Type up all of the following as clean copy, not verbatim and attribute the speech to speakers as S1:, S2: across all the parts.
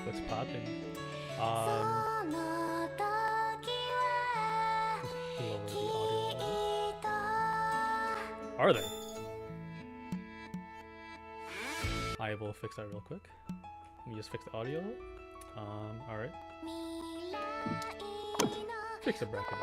S1: What's popping? Are they? I will fix that real quick. Let me just fix the audio. Alright. Fix the bracket.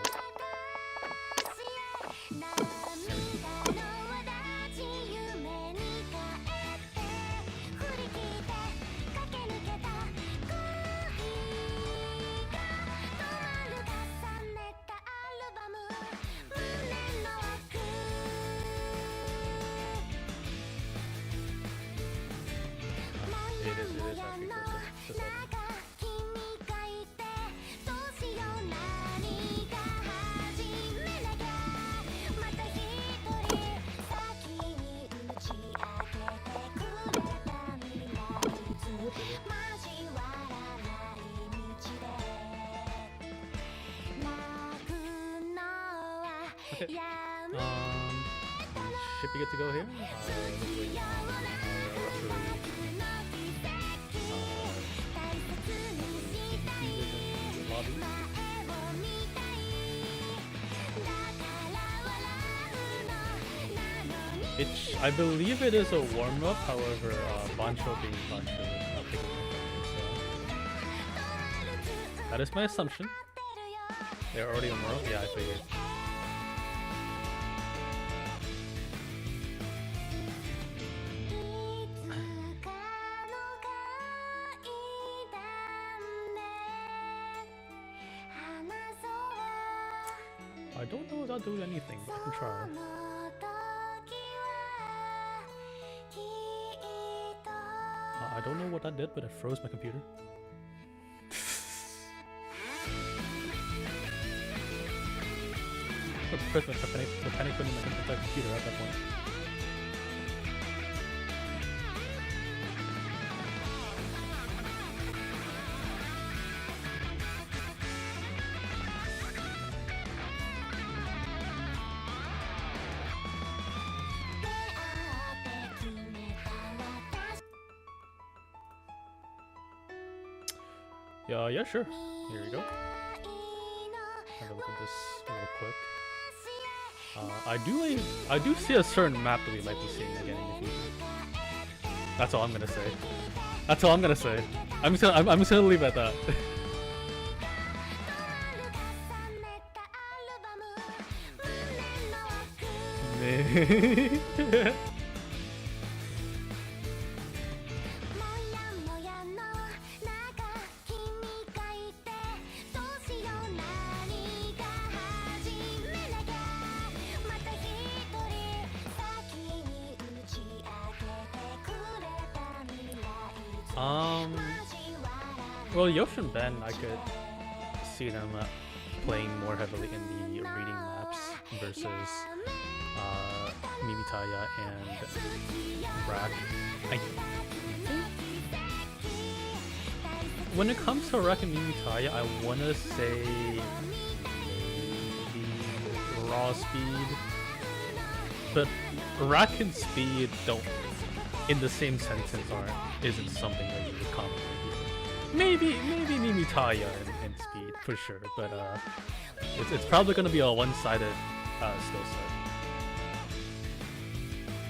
S1: Okay. Should be good to go here. I believe it is a warm-up, however, Bancho being Bancho is not picking up on it, so... That is my assumption. They're already on world? Yeah, I figured. I don't know without doing anything, but I can try. I don't know what that did, but it froze my computer. The panic putting my computer at that point. Yeah, sure. Here we go. Have a look at this real quick. I do see a certain map that we might be seeing again in the future. That's all I'm gonna say. That's all I'm gonna say. I'm just gonna leave it at that. Well, YoshBen, I could see them playing more heavily in the reading maps versus Mimitaya and Rack. When it comes to Rack and Mimitaya, I want to say maybe raw speed, but Rack and speed don't, in the same sentence, isn't something that you would commonly hear. Maybe Mimitaya and speed for sure, but it's probably gonna be a one-sided skill set.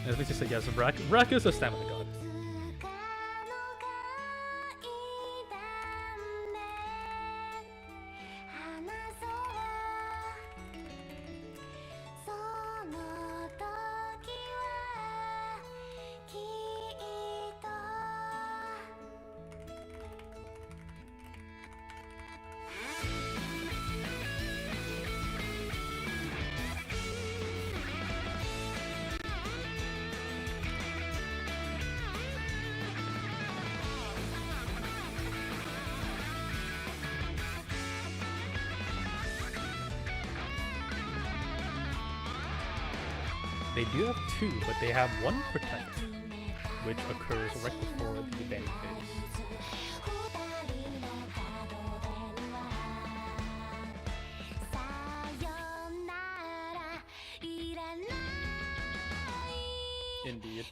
S1: And let's just say yes, Rack is a stamina god. They do have two, but they have one protect, which occurs right before the banding phase. Indeed.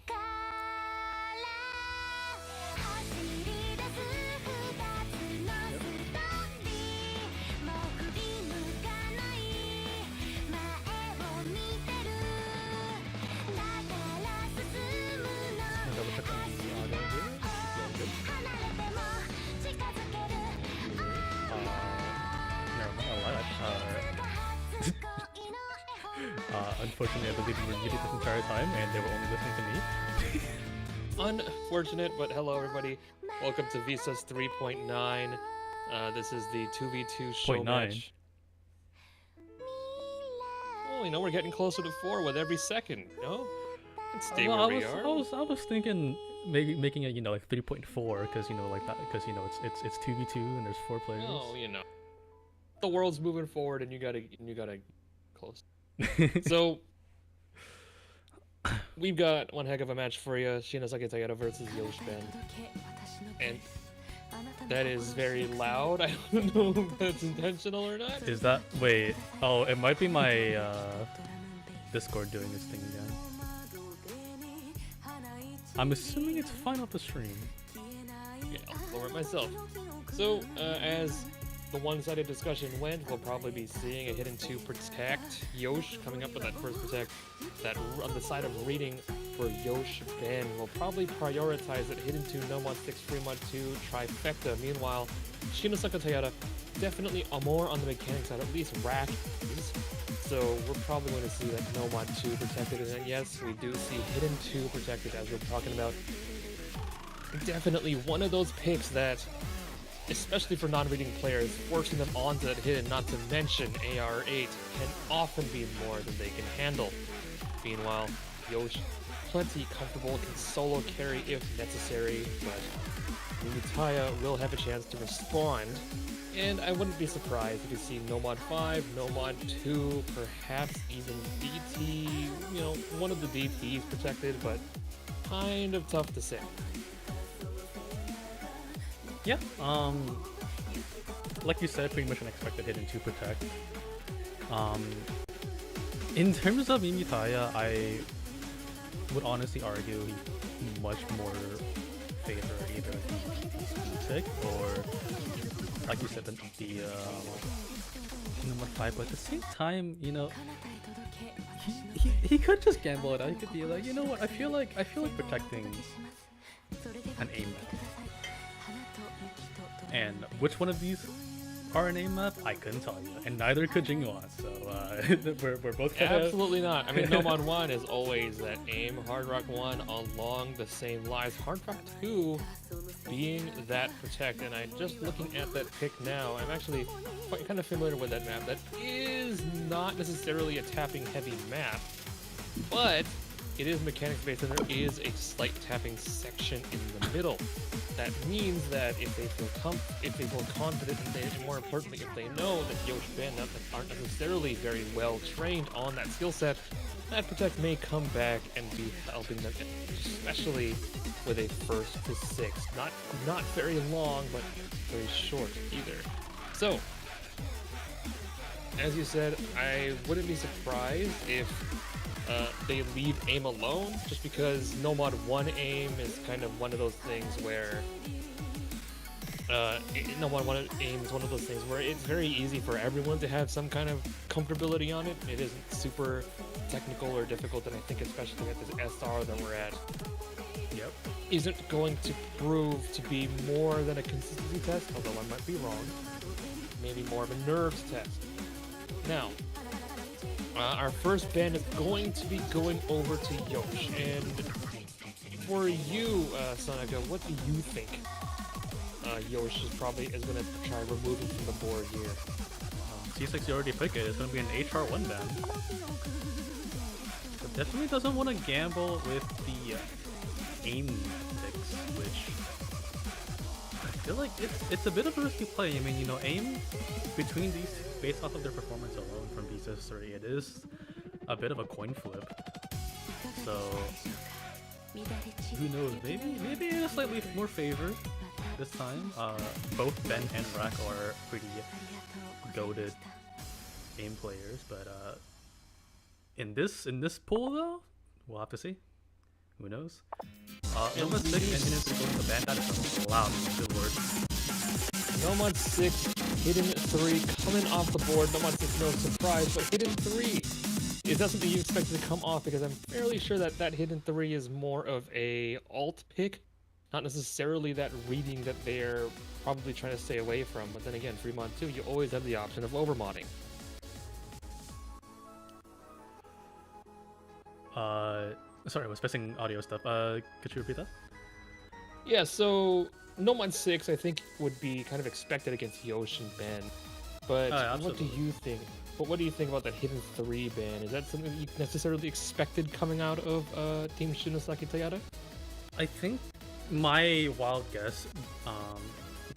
S1: Unfortunately, I believe we were muted this entire time, and they were only listening to me.
S2: Unfortunate, but hello everybody. Welcome to VHUS 3.9. This is the 2v2 show match. Oh, you know, we're getting closer to 4 with every second, you know? Let's stay where we are.
S1: I was thinking maybe making it, you know, like 3.4, because, you know, like that, because, you know, it's 2v2 and there's 4 players.
S2: Oh, you know. The world's moving forward and you gotta close. So we've got one heck of a match for you. Shinosakitayata versus YoshBen. And that is very loud. I don't know if that's intentional or not.
S1: Is that... Wait. Oh, it might be my Discord doing this thing again. I'm assuming it's fine off the stream.
S2: Yeah, I'll lower it myself. So, as the one-sided discussion went, we'll probably be seeing a hidden 2 protect Yosh coming up with that first protect. That on the side of reading for YoshBen will probably prioritize that hidden 2 Nomad 6 Fremont 2 trifecta. Meanwhile, Shinosakitayata definitely more on the mechanic side, at least rack is. So we're probably going to see that Nomad 2 protected, and then yes, we do see hidden 2 protected as we're talking about. Definitely one of those picks that, especially for non-reading players, forcing them onto that hidden, not to mention AR8, can often be more than they can handle. Meanwhile, Yosh, plenty comfortable, can solo carry if necessary, but Mutaya will have a chance to respond. And I wouldn't be surprised if you see Nomad 5, Nomad 2, perhaps even DT, you know, one of the DTs protected, but kind of tough to say.
S1: Yeah, like you said, pretty much an expected hidden 2 protect. In terms of Mimutaya, I would honestly argue he much more favor either the pick or, like you said, the number 5. But at the same time, you know, he could just gamble it out. He could be like, you know what? I feel like protecting an aim map. And which one of these are an aim map? I couldn't tell you, and neither could Jinguan. So we're both
S2: absolutely not. I mean, Nomad 1 is always that aim. Hard Rock 1 along the same lines. Hard Rock 2 being that protect. And I'm just looking at that pick now. I'm actually quite kind of familiar with that map. That is not necessarily a tapping heavy map, but it is mechanics based, and there is a slight tapping section in the middle. That means that if they feel confident, and more importantly, if they know that YoshBen aren't necessarily very well trained on that skill set, that protect may come back and be helping them, especially with a 1st to 6. Not very long, but very short either. So, as you said, I wouldn't be surprised if they leave aim alone, just because Nomad 1 aim is kind of one of those things where Nomad 1 aim is one of those things where it's very easy for everyone to have some kind of comfortability on it. It isn't super technical or difficult, and I think especially at this SR that we're at, isn't going to prove to be more than a consistency test, although I might be wrong. Maybe more of a nerves test. Now, our first band is going to be going over to Yosh, and for you, Sonica, what do you think Yosh is going to try removing from the board here?
S1: C6, you already picked it. It's going to be an HR1 band. So definitely doesn't want to gamble with the aim picks, which I feel like it's a bit of a risky play. I mean, you know, aim between these, based off of their performance alone from VHUS, it is a bit of a coin flip. So who knows? Maybe a slightly more favor this time. Both Ben and Rack are pretty goated aim players, but in this pool though, we'll have to see. Who knows? Nomad 6 and Hidden 3 going to the ban. That is loud. Good word.
S2: Nomad 6, Hidden 3 coming off the board. Nomad 6, no surprise, but Hidden 3 is that something you expected to come off, because I'm fairly sure that that Hidden 3 is more of a alt pick, not necessarily that reading that they're probably trying to stay away from. But then again, Fremont 2, you always have the option of overmodding.
S1: Sorry, I was missing audio stuff. Could you repeat that?
S2: Yeah, so Nomad 6, I think, would be kind of expected against Yosh and Ben. But what do you think? But what do you think about that Hidden 3 ban? Is that something that you necessarily expected coming out of Team Shinosakitayata?
S1: I think my wild guess,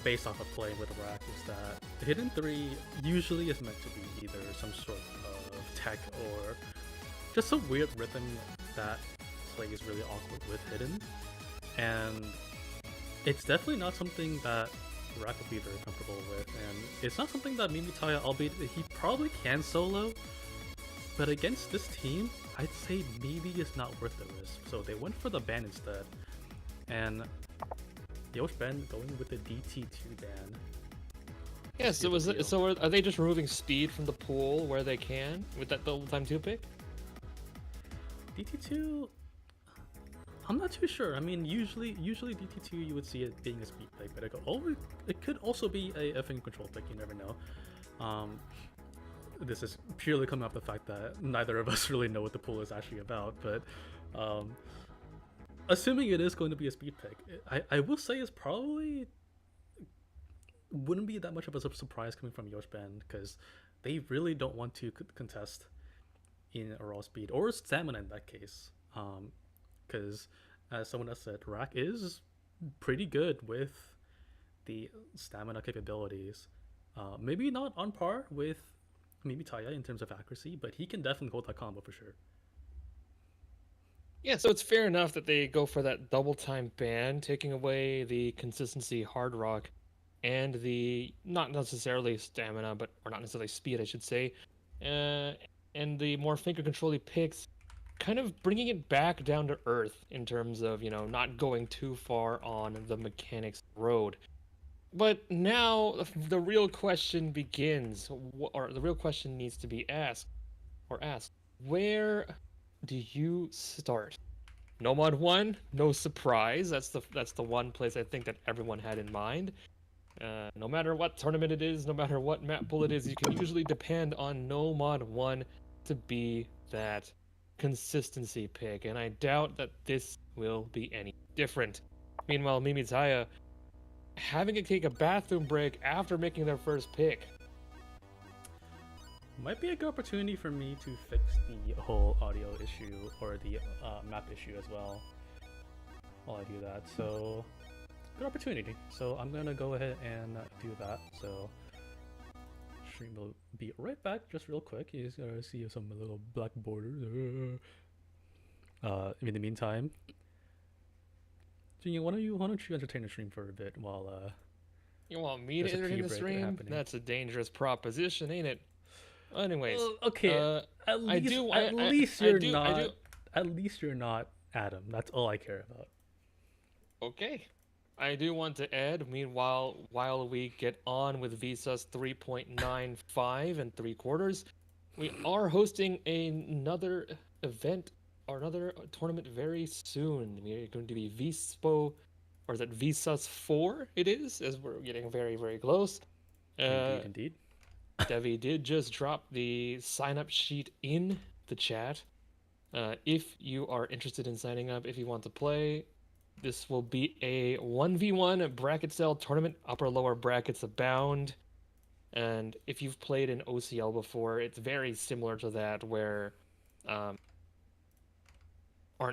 S1: based off of playing with Rack, is that the Hidden 3 usually is meant to be either some sort of tech or just a weird rhythm that plays really awkward with Hidden. And it's definitely not something that Rack will be very comfortable with, and it's not something that Mimutaya, albeit he probably can solo, but against this team, I'd say maybe it's not worth the risk. So they went for the ban instead, and YoshBen going with the DT2 ban.
S2: Yeah, so
S1: Sealed deal.
S2: are they just removing speed from the pool where they can with that double time 2 pick?
S1: DT2, I'm not too sure. I mean, usually DT2 you would see it being a speed pick, but it could also be a finger control pick. You never know. This is purely coming off the fact that neither of us really know what the pool is actually about. But assuming it is going to be a speed pick, I will say it's probably wouldn't be that much of a surprise coming from YoshBen because they really don't want to contest in a raw speed or stamina in that case. Because as someone else said, Rack is pretty good with the stamina capabilities. Maybe not on par with maybe Taya in terms of accuracy, but he can definitely hold that combo for sure.
S2: Yeah, so it's fair enough that they go for that double time ban, taking away the consistency hard rock and the not necessarily stamina, but or not necessarily speed, I should say, and the more finger controlly picks, kind of bringing it back down to earth in terms of not going too far on the mechanics road. But now the real question begins, or the real question needs to be asked. Where do you start? No mod 1, no surprise. That's the one place I think that everyone had in mind. No matter what tournament it is, no matter what map pool it is, you can usually depend on no mod 1 to be that consistency pick, and I doubt that this will be any different. Meanwhile, Mimi Taya having to take a bathroom break after making their first pick.
S1: Might be a good opportunity for me to fix the whole audio issue or the map issue as well while I do that. So, good opportunity. So I'm gonna go ahead and do that. So stream will be right back just real quick. You just gotta see some little black borders. In the meantime, Junior, why don't you entertain the stream for a bit while
S2: You want me to
S1: there's a
S2: entertain
S1: pee
S2: the
S1: break
S2: stream?
S1: happening.
S2: That's a dangerous proposition, ain't it? Anyways,
S1: okay. At least you're not Adam. That's all I care about.
S2: Okay. I do want to add, meanwhile, while we get on with VHUS 3.95 and 3/4, we are hosting another event or another tournament very soon. We are going to be VSPO, or is it VHUS 4? It is, as we're getting very, very close.
S1: Indeed.
S2: Devi did just drop the sign-up sheet in the chat. If you are interested in signing up, if you want to play, this will be a 1v1 bracket style tournament, upper-lower brackets abound. And if you've played in OCL before, it's very similar to that, where, or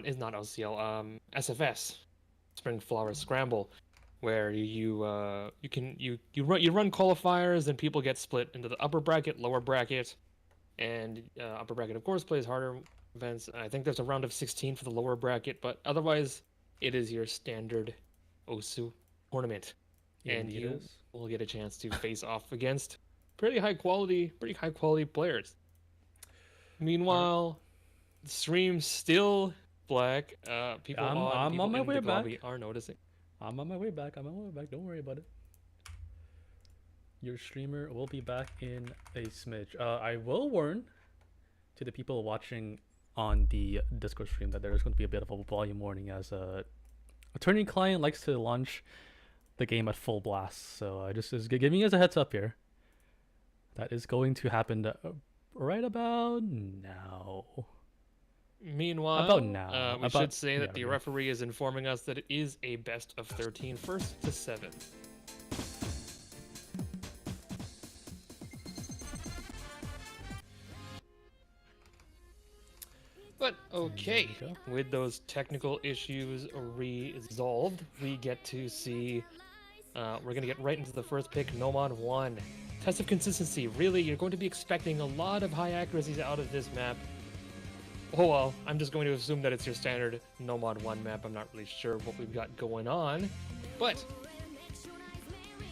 S2: is not OCL, SFS, Spring Flower Scramble, where you run qualifiers and people get split into the upper bracket, lower bracket, and upper bracket of course plays harder events. I think there's a round of 16 for the lower bracket, but otherwise it is your standard OSU tournament, and you will get a chance to face off against pretty high quality players. Meanwhile, the stream's still black. People
S1: I'm
S2: people
S1: on my
S2: in
S1: way
S2: the
S1: back.
S2: lobby are noticing.
S1: I'm on my way back. Don't worry about it. Your streamer will be back in a smidge. I will warn to the people watching on the Discord stream that there is going to be a bit of a volume warning, as a turning client likes to launch the game at full blast. So just giving you guys a heads up here. That is going to happen right about now.
S2: Meanwhile, we should say
S1: yeah,
S2: that the referee is informing us that it is a best of 13, first to 7. But okay, with those technical issues resolved, we get to see, we're going to get right into the first pick, Nomad 1. Test of consistency. Really, you're going to be expecting a lot of high accuracies out of this map. Oh well, I'm just going to assume that it's your standard Nomad 1 map. I'm not really sure what we've got going on. But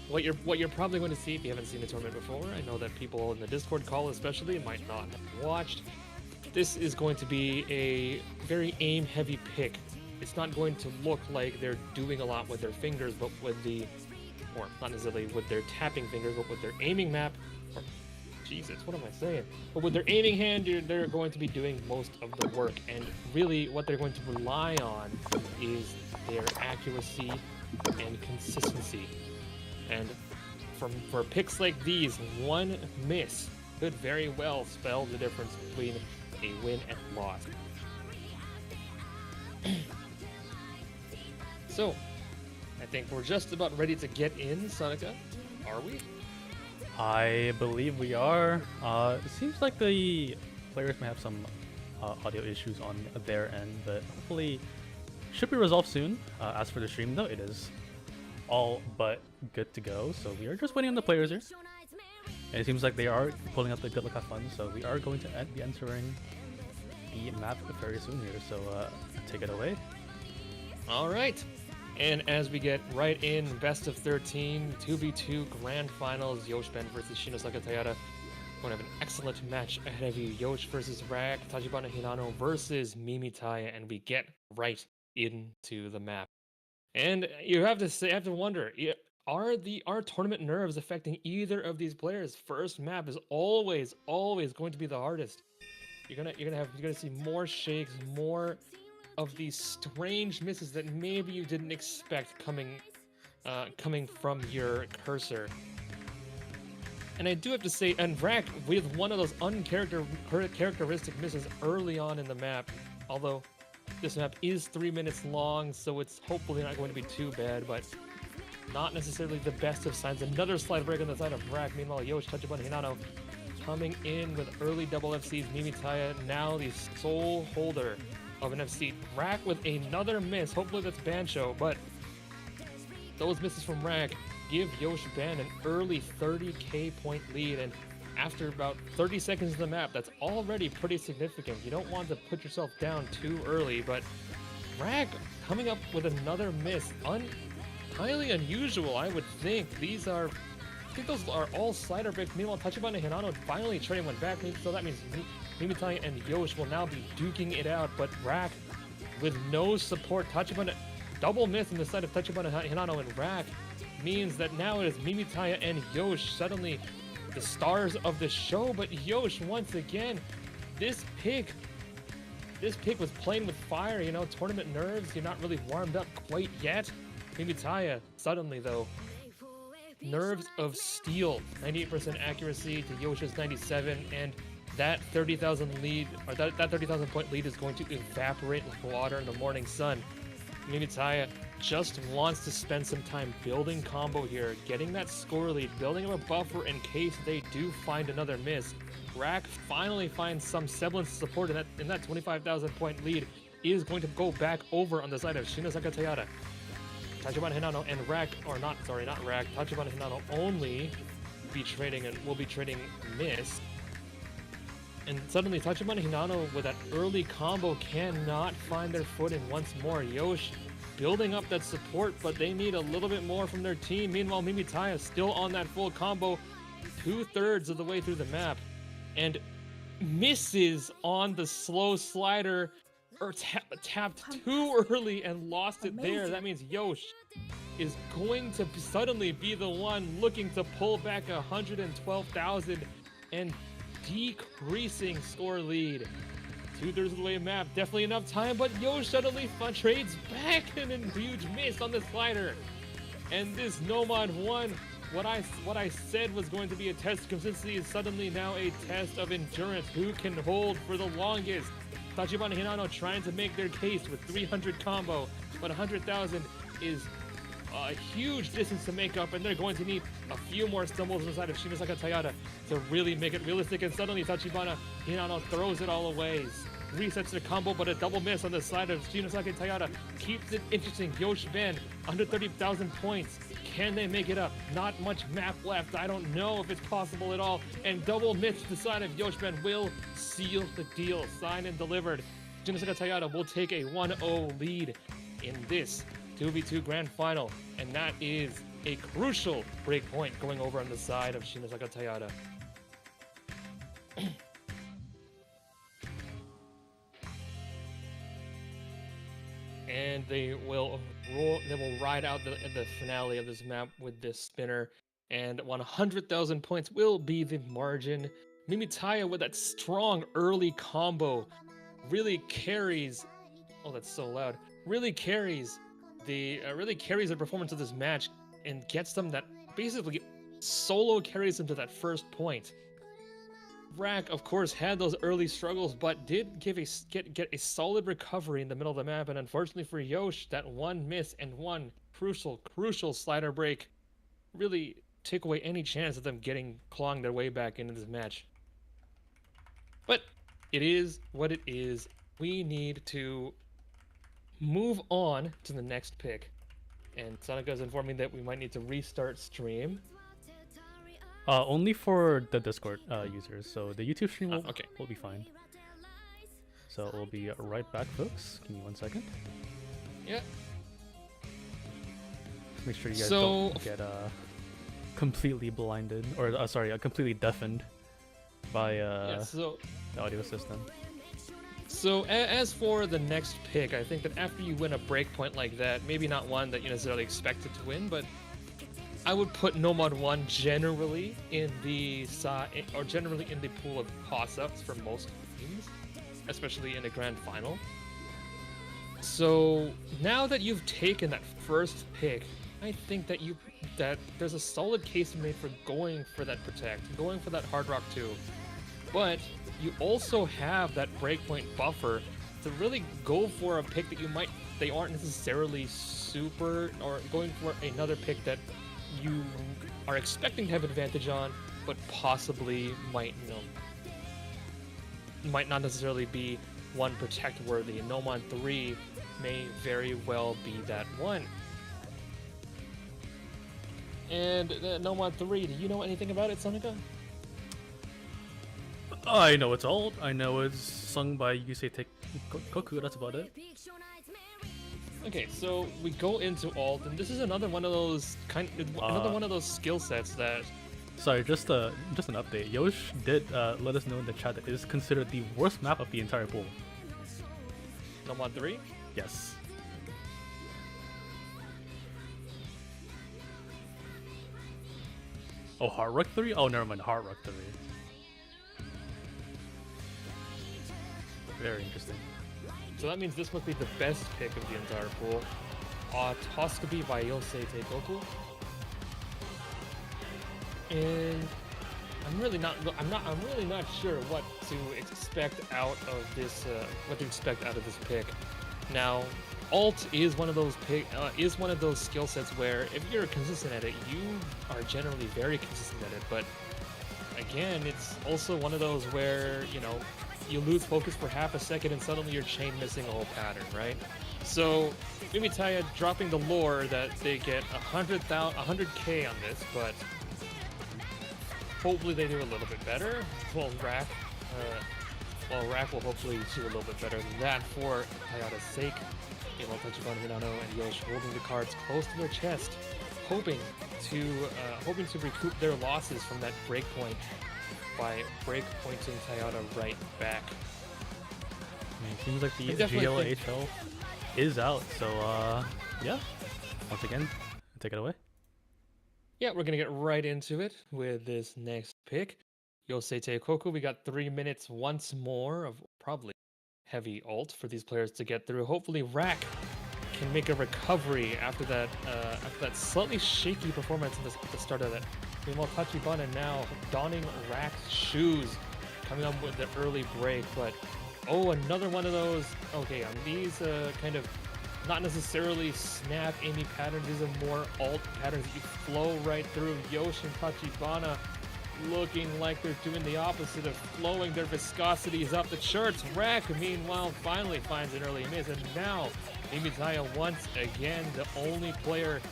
S2: what you're probably going to see if you haven't seen the tournament before, I know that people in the Discord call especially might not have watched. This is going to be a very aim-heavy pick. It's not going to look like they're doing a lot with their fingers, but with the or not necessarily with their tapping fingers, but with their aiming map, or Jesus, what am I saying? But with their aiming hand, they're going to be doing most of the work, and really what they're going to rely on is their accuracy and consistency. And for picks like these, one miss could very well spell the difference between a win and loss. So, I think we're just about ready to get in, Sonica. Are we?
S1: I believe we are. It seems like the players may have some audio issues on their end, but hopefully should be resolved soon. As for the stream though, it is all but good to go. So we are just waiting on the players here. And it seems like they are pulling up the good luck have fun. So we are going to be entering the map very soon here. So take it away.
S2: All right. And as we get right in, best of 13, 2v2 grand finals, YoshBen versus Shinosakitayata. We're going to have an excellent match ahead of you. Yosh versus Rag, Tachibana Hinano versus Mimitaya, and we get right into the map. And you have to wonder, are tournament nerves affecting either of these players? First map is always going to be the hardest. You're gonna see more shakes, more of these strange misses that maybe you didn't expect coming from your cursor. And I do have to say, and Vrak with one of those uncharacteristic misses early on in the map, although this map is 3 minutes long, so it's hopefully not going to be too bad, but not necessarily the best of signs. Another slide break on the side of Vrak. Meanwhile, Yosh, Tachibana Hinano coming in with early double FCs. Mimitaya now the sole holder of an FC. Rack with another miss. Hopefully that's Bancho, but those misses from Rack give YoshBen an early 30k point lead, and after about 30 seconds of the map, that's already pretty significant. You don't want to put yourself down too early, but Rack coming up with another miss. Highly unusual, I would think. I think those are all slider breaks. Meanwhile, Tachibana Hinano finally trading one back, so that means Mimitaya and Yosh will now be duking it out, but Rack with no support. Tachibana double miss on the side of Tachibana Hinano, and Rack means that now it is Mimitaya and Yosh suddenly the stars of the show. But Yosh, once again, this pick was playing with fire, you know, tournament nerves. You're not really warmed up quite yet. Mimitaya suddenly though, nerves of steel, 98% accuracy to Yosh's 97, and that 30,000 lead, or that 30,000 point lead is going to evaporate like water in the morning sun. Mimitaya just wants to spend some time building combo here, getting that score lead, building up a buffer in case they do find another miss. Rack finally finds some semblance of support in that 25,000 point lead, is going to go back over on the side of Shinosakitayata. Tachibana Hinano and Rack, or not Rack, Tachibana Hinano only will be trading miss. And suddenly Tachibana Hinano with that early combo cannot find their footing once more. Yosh building up that support, but they need a little bit more from their team. Meanwhile, Mimitaya still on that full combo, 2/3 of the way through the map, and misses on the slow slider, or tapped too early and lost it there. That means Yosh is going to suddenly be the one looking to pull back 112,000 and decreasing score lead. 2/3 of the way map, definitely enough time, but Yosh suddenly trades back and a huge miss on the slider. And this Nomad 1, what I said was going to be a test of consistency is suddenly now a test of endurance. Who can hold for the longest? Tachibana Hinano trying to make their case with 300 combo, but 100,000 is a huge distance to make up, and they're going to need a few more stumbles on the side of Shinosakitayata to really make it realistic. And suddenly Tachibana Hinano throws it all away, resets the combo, but a double miss on the side of Shinosakitayata keeps it interesting. YoshBen under 30,000 points. Can they make it up? Not much map left. I don't know if it's possible at all. And double miss to the side of YoshBen will seal the deal. Signed and delivered. Shinosakitayata will take a 1-0 lead in this 2v2 grand final, and that is a crucial break point going over on the side of Shinosakitayata. and they will ride out the finale of this map with this spinner, and 100,000 points will be the margin. Mimitaya with that strong early combo really carries. Oh, that's so loud. Really carries the performance of this match and gets them that basically solo carries them to that first point. Rack, of course, had those early struggles, but did get a solid recovery in the middle of the map, and unfortunately for Yosh, that one miss and one crucial slider break really took away any chance of them clawing their way back into this match. But it is what it is. We need to move on to the next pick. And Sonika's informed me that we might need to restart stream.
S1: Only for the Discord users, so the YouTube stream will be fine. So we'll be right back, folks. Give me 1 second.
S2: Yeah.
S1: Just make sure you guys don't get completely blinded, or sorry, completely deafened by the audio system.
S2: So as for the next pick, I think that after you win a breakpoint like that, maybe not one that you necessarily expected to win, but I would put Nomad 1 generally in the pool of toss-ups for most teams, especially in the grand final. So now that you've taken that first pick, I think that there's a solid case made for going for that protect, going for that Hard Rock 2. But you also have that breakpoint buffer to really go for a pick that they aren't necessarily super, or going for another pick that you are expecting to have advantage on, but possibly might not necessarily be one protect worthy. Nomon 3 may very well be that one. And Nomon 3, do you know anything about it, Sonika?
S1: I know it's old. I know it's sung by Yusei Koku. That's about it.
S2: Okay, so we go into alt, and this is another one of those skill sets that.
S1: Sorry, just an update. Yosh did let us know in the chat that it is considered the worst map of the entire pool.
S2: Nomon 3?
S1: Yes. Oh, Hard Rock 3? Oh, never mind. Hard Rock 3. Very interesting.
S2: So that means this must be the best pick of the entire pool. Toscaby by Yosei Teikoku. And I'm really not sure what to expect out of this pick. Now, alt is one of those skill sets where if you're consistent at it, you are generally very consistent at it. But again, it's also one of those where, you lose focus for half a second and suddenly you're chain missing a whole pattern, right? So Mimitaya dropping the lore that they get 100K on this, but hopefully they do a little bit better. Well, Rack will hopefully do a little bit better than that for Tayata's sake. Tachibana Hinano and Yosh holding the cards close to their chest, hoping to recoup their losses from that breakpoint by breakpointing Tayata right back.
S1: It seems like the GLHL is out, so yeah. Once again, take it away.
S2: Yeah, we're gonna get right into it with this next pick. Yosei Teikoku, we got 3 minutes once more of probably heavy ult for these players to get through. Hopefully Rack can make a recovery after that slightly shaky performance at the start of that. Meanwhile, Tachibana now donning Rack's shoes, coming up with the early break, but another one of those. Okay, on these kind of not necessarily snap Amy patterns, these are more alt patterns that you flow right through. Yosh and Tachibana looking like they're doing the opposite of flowing their viscosities up the charts. Rack, meanwhile, finally finds an early miss, and now Mimitaya once again the only player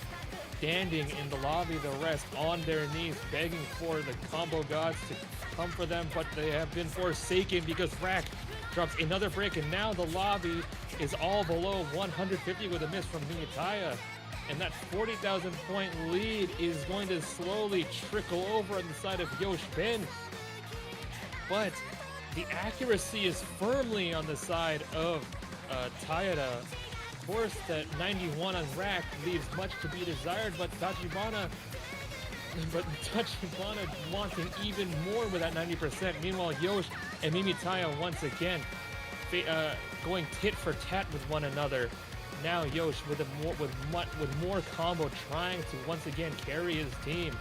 S2: standing in the lobby, the rest on their knees, begging for the combo gods to come for them, but they have been forsaken because Rack drops another break, and now the lobby is all below 150 with a miss from Mimitaya. And that 40,000 point lead is going to slowly trickle over on the side of YoshBen. But the accuracy is firmly on the side of Tayata, course, that 91 on rack leaves much to be desired, but Tachibana wanting even more with that 90%. Meanwhile, Yosh and Mimitaya once again going tit for tat with one another. Now Yosh with more combo, trying to once again carry his team,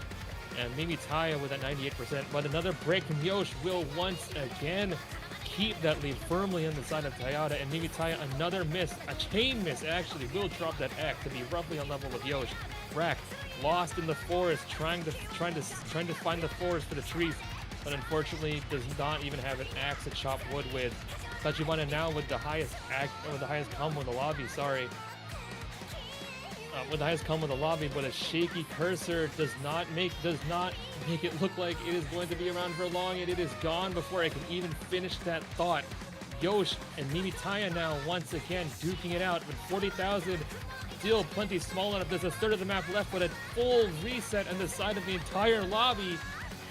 S2: and Mimitaya with that 98%. But another break from Yosh will once again keep that lead firmly on the side of Tayata, and Mimitaya another miss, a chain miss actually, will drop that act to be roughly on level with Yosh. Rack lost in the forest, trying to find the forest for the trees, but unfortunately does not even have an axe to chop wood with. Tachibana now with the highest combo in the lobby. With the highest combo in the lobby, but a shaky cursor does not make it look like it is going to be around for long, and it is gone before I can even finish that thought. Yosh and Mimitaya now once again duking it out with 40,000. Still plenty small enough. There's a third of the map left, but a full reset on the side of the entire lobby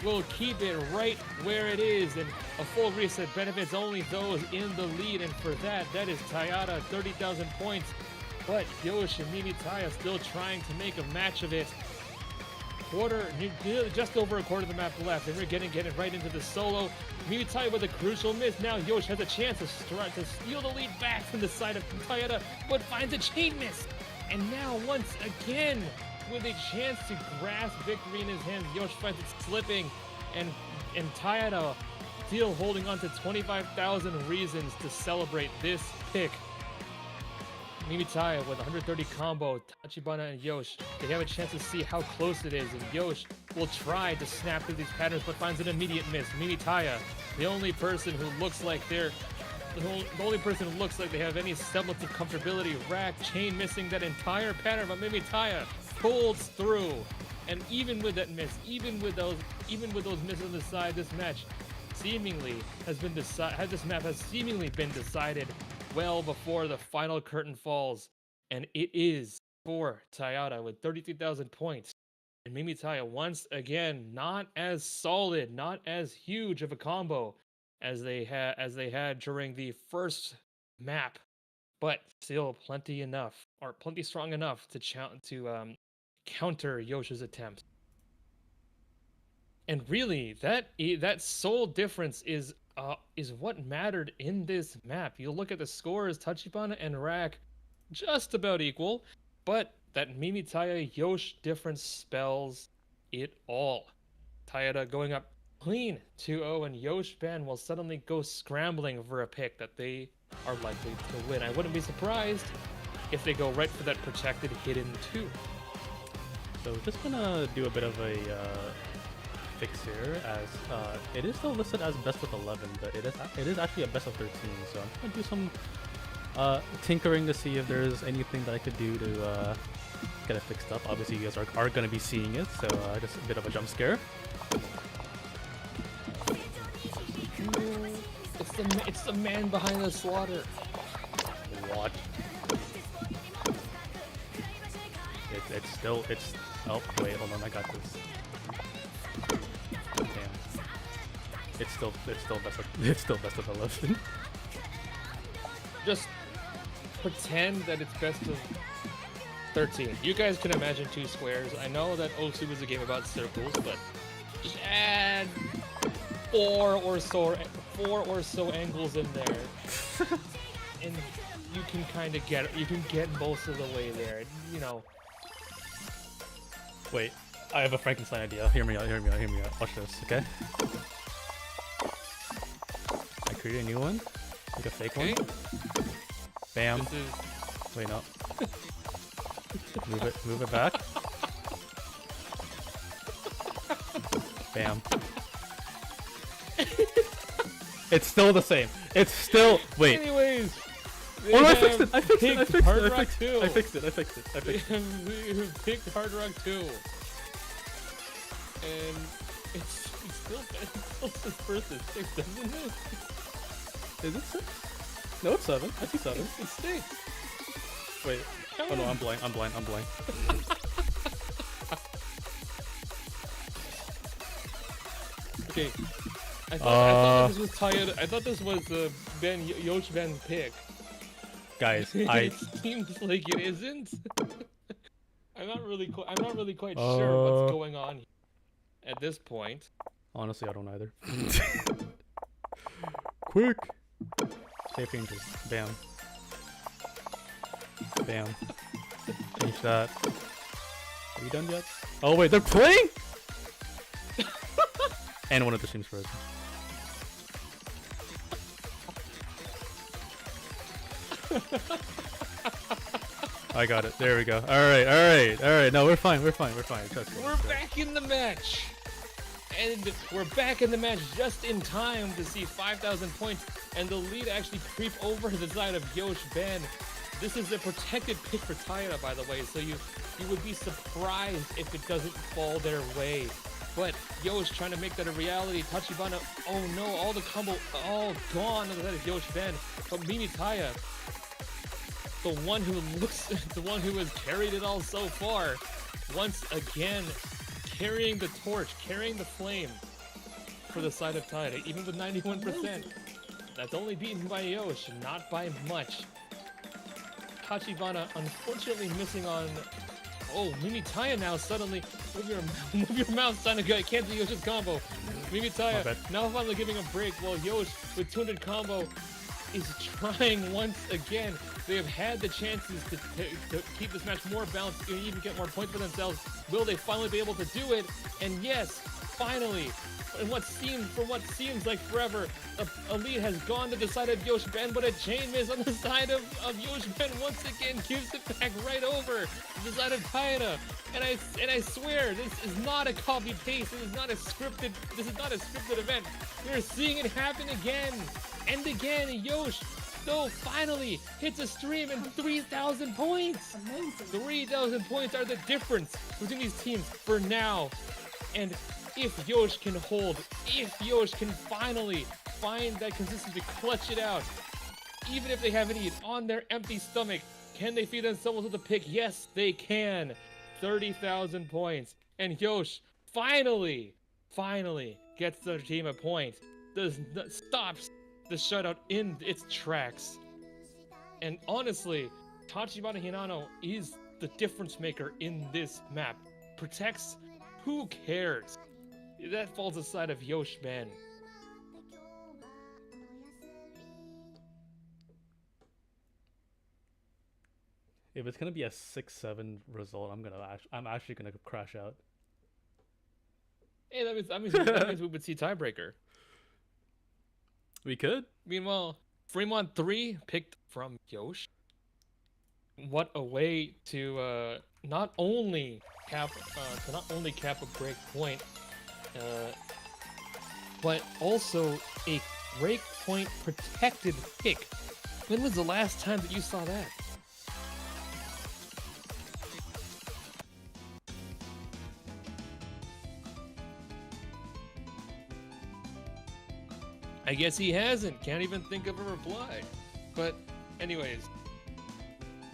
S2: will keep it right where it is, and a full reset benefits only those in the lead, and for that is Tayata, 30,000 points. But Yosh and Mimitaya still trying to make a match of it. Just over a quarter of the map left, and we're getting right into the solo. Mimitaya with a crucial miss. Now Yosh has a chance to steal the lead back from the side of Tayata, but finds a chain miss. And now once again, with a chance to grasp victory in his hands, Yosh finds it slipping, and Tayata still holding on to 25,000 reasons to celebrate this pick. Mimitaya with 130 combo, Tachibana and Yosh, they have a chance to see how close it is, and Yosh will try to snap through these patterns, but finds an immediate miss. Mimitaya, the only person who looks like they have any semblance of comfortability. Rack chain missing that entire pattern, but Mimitaya pulls through. And even with that miss, even with those misses on the side, this match seemingly has been decided. This map has seemingly been decided well before the final curtain falls, and it is for Tayata with 32,000 points. And Mimitaya once again not as solid, not as huge of a combo as they had during the first map, but still plenty strong enough to counter Yosh's attempts. And really, that sole difference is what mattered in this map. You look at the scores, Tachibana and Rack just about equal, but that Mimitaya Yosh difference spells it all. Tayata going up clean 2-0, and YoshBen will suddenly go scrambling for a pick that they are likely to win. I wouldn't be surprised if they go right for that protected hidden 2.
S1: So just gonna do a bit of a fix here, as it is still listed as best of 11, but it is actually a best of 13. So I'm gonna do some tinkering to see if there's anything that I could do to get it fixed up. Obviously, you guys are gonna be seeing it, so just a bit of a jump scare.
S2: It's the man behind the slaughter.
S1: What? It's oh wait, hold on, I got this. Damn. It's still best of 11.
S2: Just pretend that it's best of 13. You guys can imagine 2 squares. I know that Osu is a game about circles, but just add 4 or so angles in there, and you can kind of get most of the way there. You know.
S1: Wait, I have a Frankenstein idea. Hear me out. Watch this, okay? I create a new one, like a fake one. Bam. Wait, no. Move it back. Bam. It's still the same. It's still wait.
S2: Anyways.
S1: Oh no, I fixed it. I fixed it.
S2: We picked Hard Rock 2. And it's still the first is 6, doesn't it?
S1: Is it 6? No, it's 7. I see 7.
S2: It's 6.
S1: Wait. Oh no, I'm blind.
S2: Okay. I thought this was tired. I thought this was YoshBen pick.
S1: Guys,
S2: It seems like it isn't. I'm not really quite sure what's going on here at this point.
S1: honestly, I don't either. Quick! Shape changes. Bam. Bam. Change that. Are you done yet? Oh wait, they're playing? And one of the team's frozen. I got it. There we go. Alright. No, we're fine. Trust me.
S2: We're back in the match. And we're back in the match just in time to see 5,000 points and the lead actually creep over to the side of YoshBen. This is a protected pick for Tayata, by the way, so you would be surprised if it doesn't fall their way. But Yosh trying to make that a reality. Tachibana, oh no, all the combo all gone on the side of YoshBen. But Mimitaya, the one who has carried it all so far, once again carrying the torch, carrying the flame for the side of Tayata, even with 91%. That's only beaten by Yosh, not by much. Tachibana unfortunately missing on. Oh, Mimitaya now suddenly. Move your mouth, Sanaga. Can't do Yosh's combo. Mimitaya now finally giving a break while Yosh with 200 combo is trying once again. They have had the chances to keep this match more balanced and even get more points for themselves. Will they finally be able to do it? And yes, finally, in what seems like forever, a lead has gone to the side of YoshBen, but a chain miss on the side of YoshBen once again gives it back right over to the side of Tayata. And I swear, this is not a copy paste. This is not a scripted event. We're seeing it happen again and again. Yosh so finally hits a stream and 3,000 points.
S3: Amazing.
S2: 3,000 points are the difference between these teams for now. And if Yosh can hold, if Yosh can finally find that consistency, clutch it out, even if they haven't eaten on their empty stomach, can they feed themselves with a pick? Yes, they can. 30,000 points. And Yosh finally gets their team a point. Stops the shutout in its tracks. And honestly, Tachibana Hinano is the difference maker in this map. Protects, who cares? That falls aside of YoshBen.
S1: If it's gonna be a 6-7 result, I'm actually gonna crash out.
S2: Hey, that means we would see tiebreaker.
S1: We could.
S2: Meanwhile, Fremont 3 picked from Yosh. What a way to not only cap a break point, but also a break point protected pick. When was the last time that you saw that? I guess he hasn't. Can't even think of a reply. But anyways,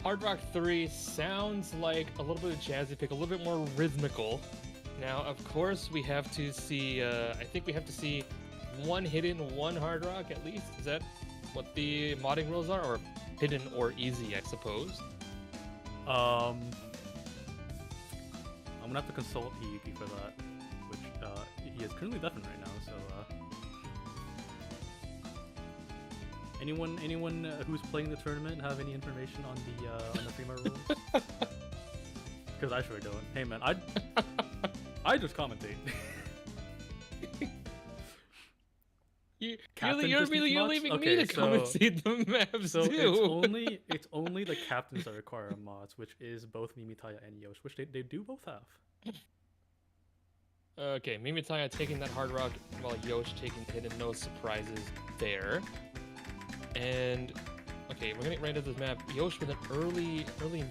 S2: Hard Rock 3 sounds like a little bit of jazzy pick, a little bit more rhythmical. Now, of course, we have to see, I think we have to see one hidden, one Hard Rock at least. Is that what the modding rules are? Or hidden or easy, I suppose?
S1: I'm gonna have to consult Hiyuki for that, which he is currently deafened right now, so anyone who's playing the tournament have any information on the Prima rules? Because I sure don't. Hey man, I just commentate.
S2: You're leaving me to commentate the maps
S1: so
S2: too.
S1: it's only the captains that require mods, which is both Mimitaya and Yosh, which they do both have.
S2: Okay, Mimitaya taking that Hard Rock while Yosh taking hidden. No surprises there. And okay, we're gonna get right into this map. Yosh with an early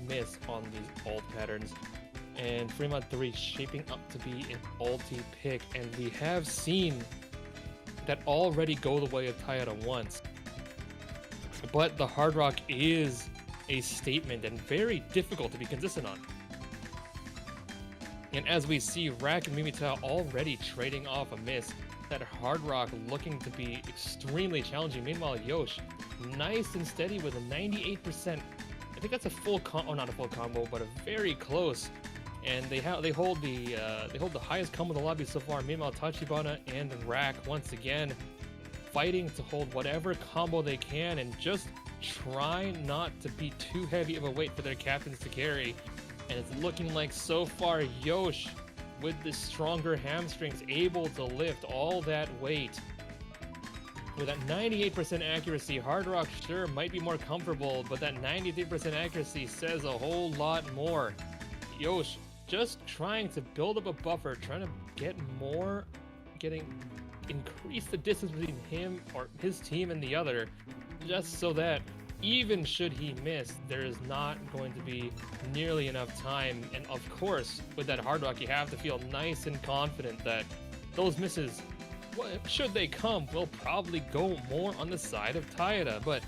S2: miss on these ult patterns, and Fremont 3 shaping up to be an ulti pick, and we have seen that already go the way of Tayata once. But the Hard Rock is a statement and very difficult to be consistent on. And as we see, Rack and Mimitaya already trading off a miss. that Hard Rock looking to be extremely challenging. Meanwhile, Yosh, nice and steady with a 98%. I think that's a full not a full combo, but a very close. And they hold the highest combo in the lobby so far. Meanwhile, Tachibana and Rack once again fighting to hold whatever combo they can and just try not to be too heavy of a weight for their captains to carry. And it's looking like so far Yosh, with the stronger hamstrings, able to lift all that weight. With that 98% accuracy, Hard Rock sure might be more comfortable, but that 93% accuracy says a whole lot more. Yosh just trying to build up a buffer, trying to get more, increase the distance between him or his team and the other, just so that even should he miss, there is not going to be nearly enough time. And of course, with that Hard Rock, you have to feel nice and confident that those misses, should they come, will probably go more on the side of Tayata. But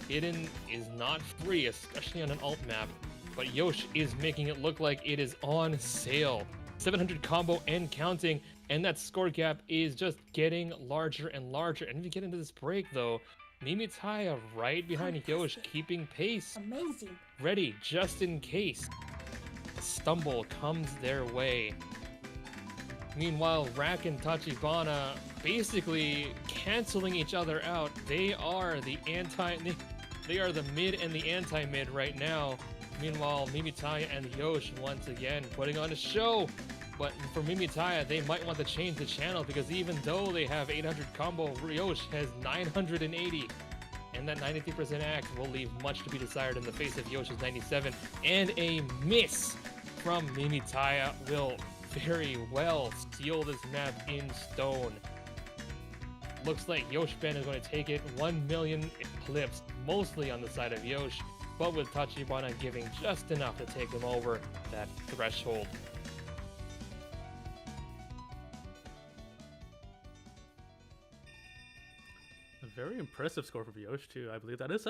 S2: Hidden is not free, especially on an alt map. But Yosh is making it look like it is on sale. 700 combo and counting, and that score gap is just getting larger and larger. And if you get into this break though, Mimitaya right behind Yosh, keeping pace.
S3: Amazing.
S2: Ready just in case a stumble comes their way. Meanwhile, Rack and Tachibana basically canceling each other out. They are the mid and the anti-mid right now. Meanwhile, Mimitaya and Yosh once again putting on a show. But for Mimitaya, they might want to change the channel because even though they have 800 combo, Yosh has 980. And that 93% act will leave much to be desired in the face of Yosh's 97. And a miss from Mimitaya will very well seal this map in stone. Looks like YoshBen is going to take it. 1 million eclipsed, mostly on the side of Yosh, but with Tachibana giving just enough to take them over that threshold.
S1: A very impressive score for Yosh too. I believe that is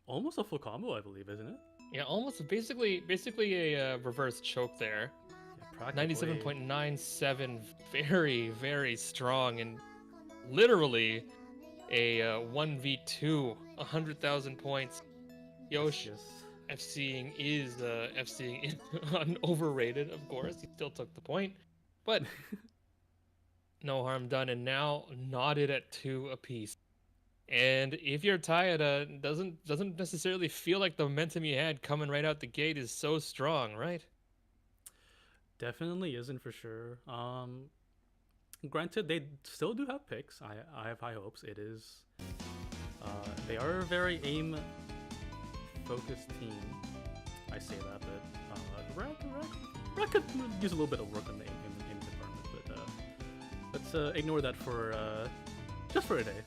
S1: almost a full combo, I believe, isn't it?
S2: Yeah, almost basically a reverse choke there. Yeah, 97.97, very, very strong, and literally a 1v2, 100,000 points. Yosh FCing is FCing overrated, of course. He still took the point, but no harm done, and now knotted at 2 apiece. And if you're Tayata, doesn't necessarily feel like the momentum you had coming right out the gate is so strong, right?
S1: Definitely isn't, for sure. Granted, they still do have picks. I have high hopes. It is they are a very aim focused team. I say that, but Rack could use a little bit of work on the aim department. But let's ignore that for just for a day.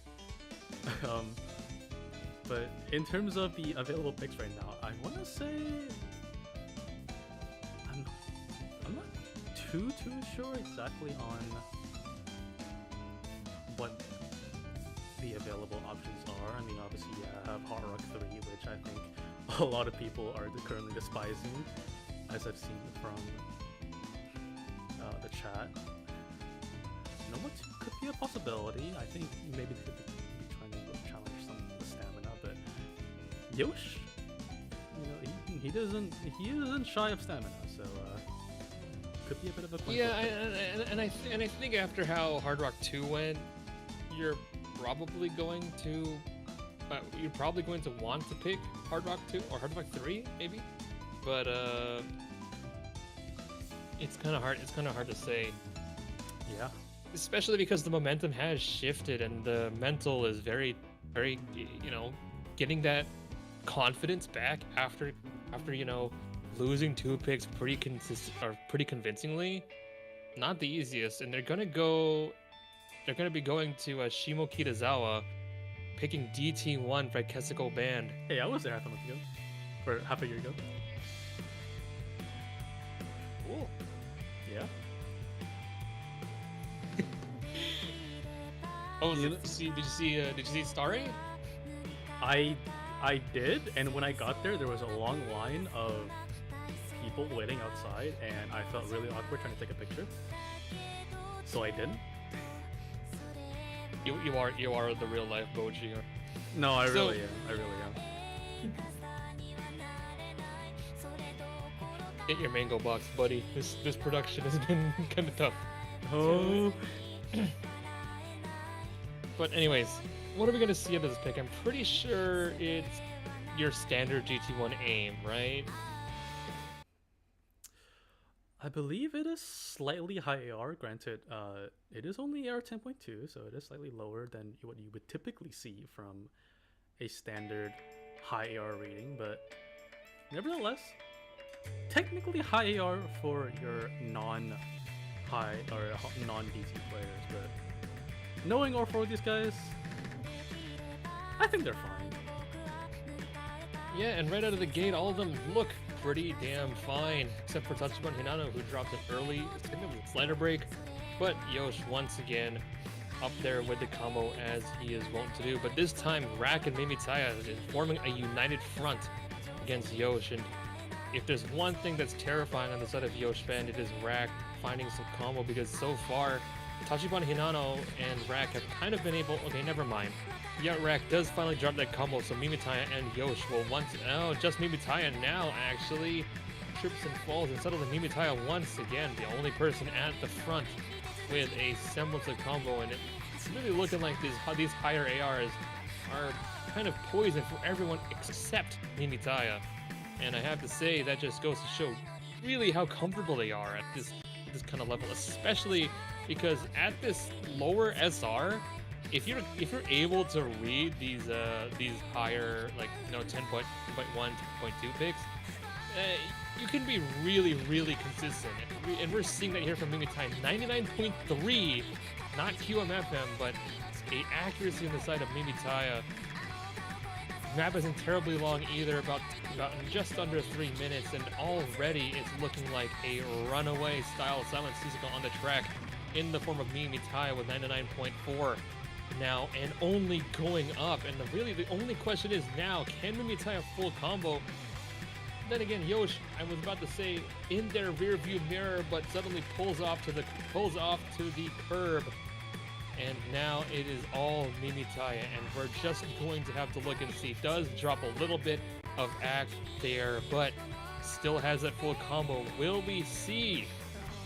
S1: But in terms of the available picks right now, I want to say I'm not too sure exactly on what the available options are. I mean, obviously you have Hard Rock 3, which I think a lot of people are currently despising, as I've seen from the chat. You know what could be a possibility? I think maybe they could be trying to challenge some of the stamina, but Yosh, you know, he isn't shy of stamina, so could be a bit of a coin
S2: yeah.
S1: flip.
S2: And I think after how Hard Rock 2 went, you're probably going to want to pick Hard Rock 2 or Hard Rock 3 maybe, but it's kind of hard to say.
S1: Yeah,
S2: especially because the momentum has shifted and the mental is very, very, getting that confidence back after losing 2 picks pretty convincingly, not the easiest. And they're gonna be going to Shimo Kitazawa, picking DT1 for Kesiko Band.
S1: hey, I was there half a month ago, or half a year ago.
S2: Cool.
S1: Yeah.
S2: Oh, did you see Starry?
S1: I did, and when I got there, there was a long line of people waiting outside, and I felt really awkward trying to take a picture. So I didn't.
S2: You are the real life Boji.
S1: No, I
S2: So-
S1: really am. I really am.
S2: Get your mango box, buddy. This production has been kind of tough.
S1: Oh.
S2: But anyways, what are we gonna see out of this pick? I'm pretty sure it's your standard GT1 aim, right?
S1: I believe it is slightly high AR. Granted, it is only AR 10.2, so it is slightly lower than what you would typically see from a standard high AR rating. But nevertheless, technically high AR for your non-high or non-DC players. But knowing all four of these guys, I think they're fine.
S2: Yeah, and right out of the gate, all of them look pretty damn fine, except for Tachibana Hinano, who dropped an early slider break. But Yosh, once again, up there with the combo as he is wont to do. But this time, Rack and Mimitaya is forming a united front against Yosh. And if there's one thing that's terrifying on the side of YoshBen, it is Rack finding some combo, because so far, Tachibana Hinano and Rack have kind of been able... Okay, never mind. Yeah, Rack does finally drop that combo, so Mimitaya and Yosh will just Mimitaya now, actually. Trips and falls instead of the Mimitaya once again, the only person at the front with a semblance of combo, and it's really looking like these higher ARs are kind of poison for everyone except Mimitaya. And I have to say, that just goes to show really how comfortable they are at this kind of level, especially because at this lower SR, if you're able to read these higher, like, 10.1, 10.2 picks, you can be really consistent. And we're seeing that here from Mimitaya. 99.3, not QMFM, but a accuracy on the side of Mimitaya. Map isn't terribly long either, about just under 3 minutes, and already it's looking like a runaway style Silent Seasicle on the track in the form of Mimitaya with 99.4 now, and only going up. And the only question is now, can Mimitaya full combo? Then again, Yosh, I was about to say, in their rear view mirror, but suddenly pulls off to the curb. And now it is all Mimitaya, and we're just going to have to look and see. Does drop a little bit of act there, but still has that full combo. Will we see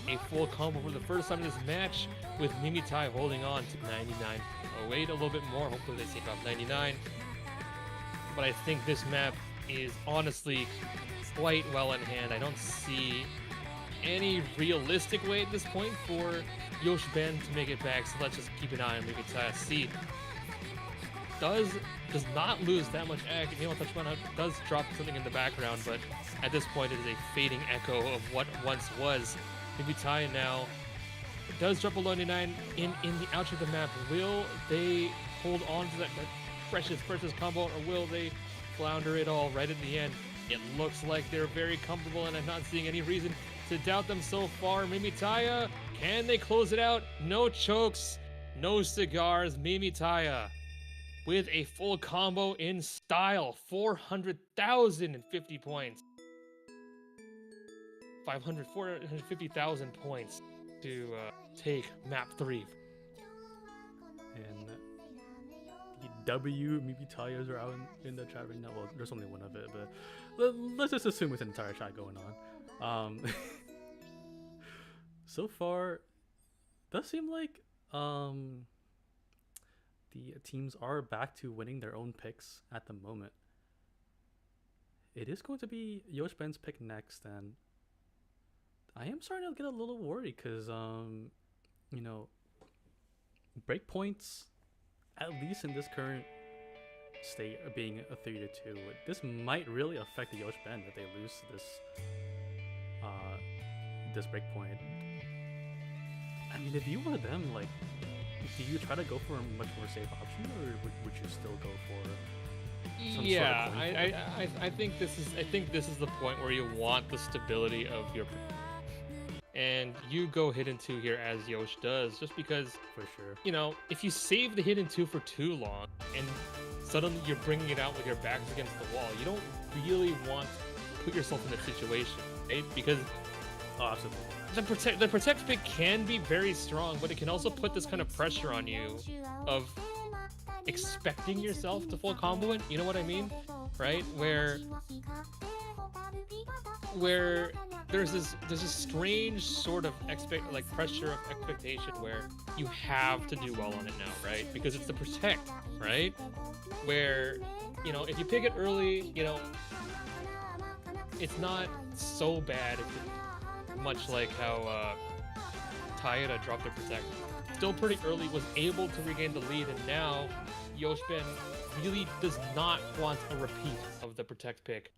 S2: a full combo for the first time in this match, with Mimitaya holding on to 99? Oh, wait a little bit more. Hopefully they save off 99. But I think this map is honestly quite well in hand. I don't see any realistic way at this point for YoshBen to make it back, so let's just keep an eye on Mimitaya. See, does not lose that much ag. Tachibana does drop something in the background, but at this point it is a fading echo of what once was. Mimitaya now does drop a 99 in the outro of the map. Will they hold on to that precious combo, or will they flounder it all right at the end? It looks like they're very comfortable, and I'm not seeing any reason to doubt them so far. Mimitaya, can they close it out? No chokes, no cigars. Mimitaya with a full combo in style. 450 points. 450,000 points to take map 3.
S1: And the W Mimitayas are out in the chat right now. Well, there's only one of it, but let's just assume it's an entire chat going on. So far, does seem like the teams are back to winning their own picks at the moment. It is going to be YoshBen's pick next, and I am starting to get a little worried because, breakpoints, at least in this current state of being a 3-2, this might really affect the YoshBen if they lose this breakpoint. I mean, if you were them, like, do you try to go for a much more safe option, or would you still go for some sort of coin flip?
S2: I think this is the point where you want the stability of your, and you go hidden 2 here as Yosh does, just because,
S1: For sure.
S2: if you save the hidden 2 for too long and suddenly you're bringing it out with your backs against the wall, you don't really want to put yourself in that situation, right? Because
S1: Absolutely.
S2: The protect pick can be very strong, but it can also put this kind of pressure on you of expecting yourself to full combo it. You know what I mean? Right? Where there's this strange sort of pressure of expectation where you have to do well on it now, right? Because it's the protect, right? Where, you know, if you pick it early, you know, it's not so bad, much like how Tayata dropped their protect. Still pretty early, was able to regain the lead, and now YoshBen really does not want a repeat of the protect pick,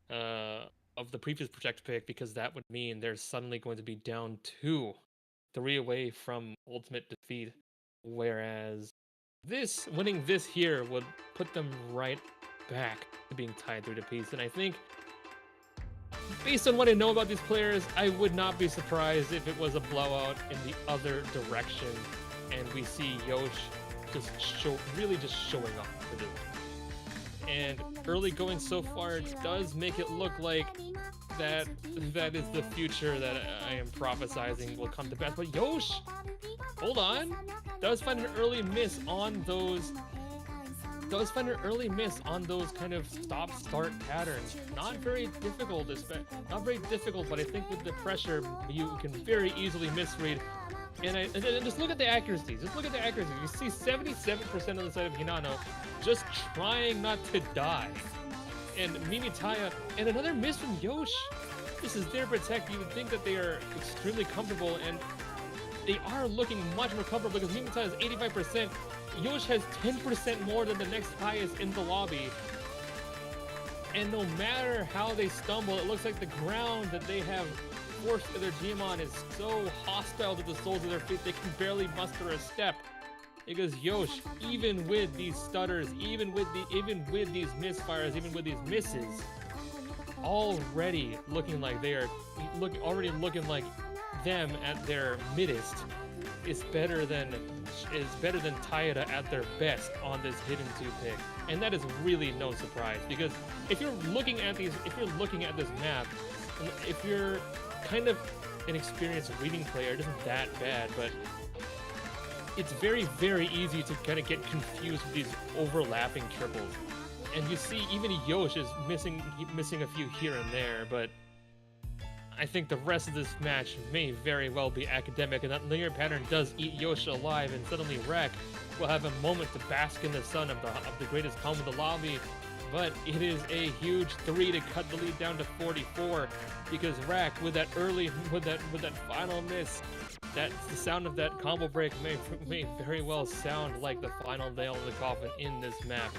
S2: of the previous protect pick, because that would mean they're suddenly going to be down 2-3 away from ultimate defeat. Whereas winning this here would put them right back to being tied 3-2, and I think, based on what I know about these players, I would not be surprised if it was a blowout in the other direction, and we see Yosh just showing up for this. And early going so far does make it look like that is the future that I am prophesizing will come to pass. But Yosh, hold on, does find an early miss on those. Kind of stop-start patterns. Not very difficult, but I think with the pressure, you can very easily misread. And just look at the accuracy. You see 77% on the side of Hinano just trying not to die. And Mimitaya, and another miss from Yosh. This is their protect. You would think that they are extremely comfortable, and they are looking much more comfortable because Mimitaya is 85%. Yosh has 10% more than the next highest in the lobby. And no matter how they stumble, it looks like the ground that they have forced their team on is so hostile to the soles of their feet, they can barely muster a step. Because Yosh, even with these stutters, even with these misfires, even with these misses, already looking like they are looking like them at their middest is better than Tayata at their best on this hidden 2 pick. And that is really no surprise, because if you're looking at this map, if you're kind of an experienced reading player, it isn't that bad, but it's very, very easy to kind of get confused with these overlapping triples. And you see, even Yosh is missing a few here and there, but I think the rest of this match may very well be academic, and that linear pattern does eat Yosh alive, and suddenly Rack will have a moment to bask in the sun of the greatest calm of the lobby. But it is a huge 3 to cut the lead down to 44, because Rack, with that final miss, the sound of that combo break may very well sound like the final nail in the coffin in this map.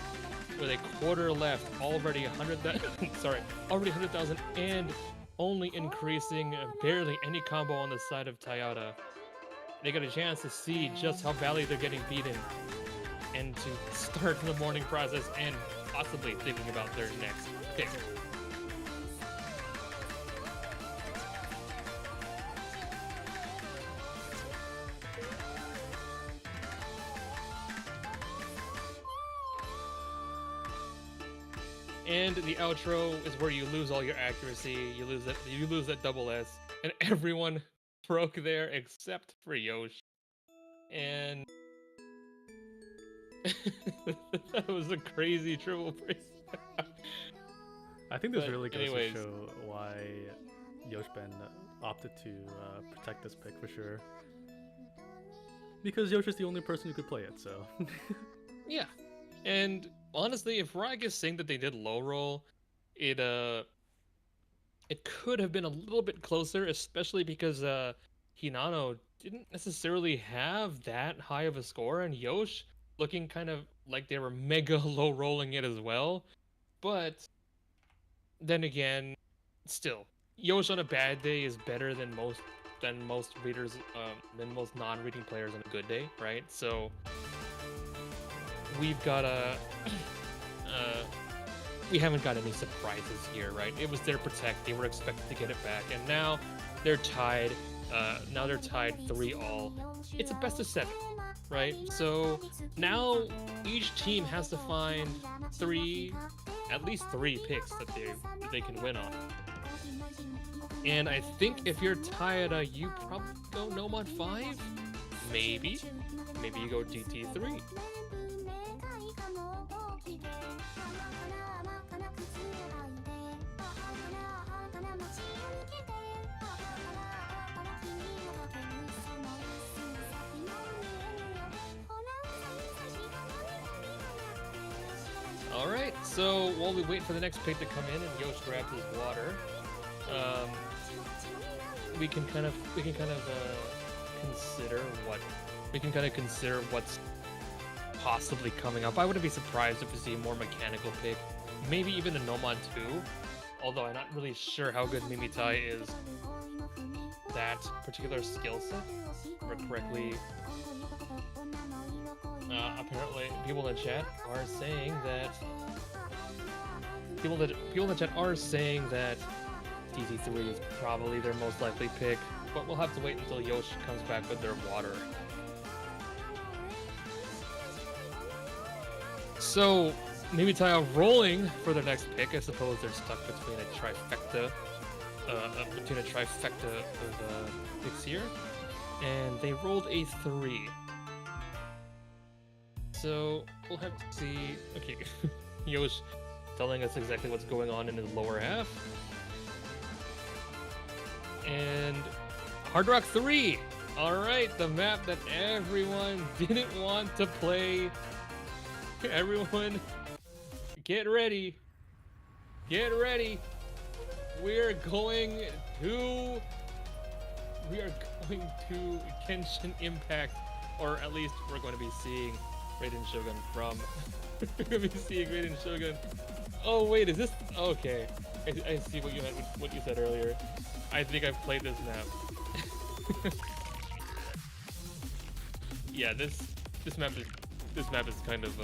S2: With a quarter left, already 100,000, and only increasing, barely any combo on the side of Tayata. They got a chance to see just how badly they're getting beaten, and to start the morning process and possibly thinking about their next pick. And the outro is where you lose all your accuracy, you lose that double S, and everyone broke there except for Yosh. And that was a crazy triple break.
S1: I think this really goes to show why YoshBen opted to protect this pick for sure. Because Yosh is the only person who could play it, so.
S2: Yeah, and honestly, if Rack is saying that they did low roll, it could have been a little bit closer, especially because Hinano didn't necessarily have that high of a score, and Yosh looking kind of like they were mega low rolling it as well. But then again, still, Yosh on a bad day is better than most readers, than most non-reading players on a good day, right? So we've got we haven't got any surprises here, right? It was their protect; they were expected to get it back, and now they're tied. Now they're tied 3-all. It's a best of 7, right? So now each team has to find at least three picks that they can win on. And I think if you're Tayada, you probably go No Mod 5? Maybe. Maybe you go DT3. Alright, so while we wait for the next pick to come in and Yosh grabs his water, we can kind of consider what's possibly coming up. I wouldn't be surprised if we see a more mechanical pick, maybe even a Nomon 2, although I'm not really sure how good Mimitai is that particular skill set, or correctly. Apparently, people in the chat are saying that people in the chat are saying that DT3 is probably their most likely pick, but we'll have to wait until Yosh comes back with their water. So, Mimitai rolling for their next pick. I suppose they're stuck between a trifecta of picks here, and they rolled a 3. So we'll have to see. Okay, Yosh telling us exactly what's going on in his lower half. And Hard Rock 3. All right, the map that everyone didn't want to play. Everyone, get ready. Get ready. We're going to Genshin Impact, or at least we're going to be seeing Raiden Shogun from. We're going to be seeing Raiden Shogun. Oh wait, is this okay? I see what you said earlier. I think I've played this map. Yeah, this map is kind of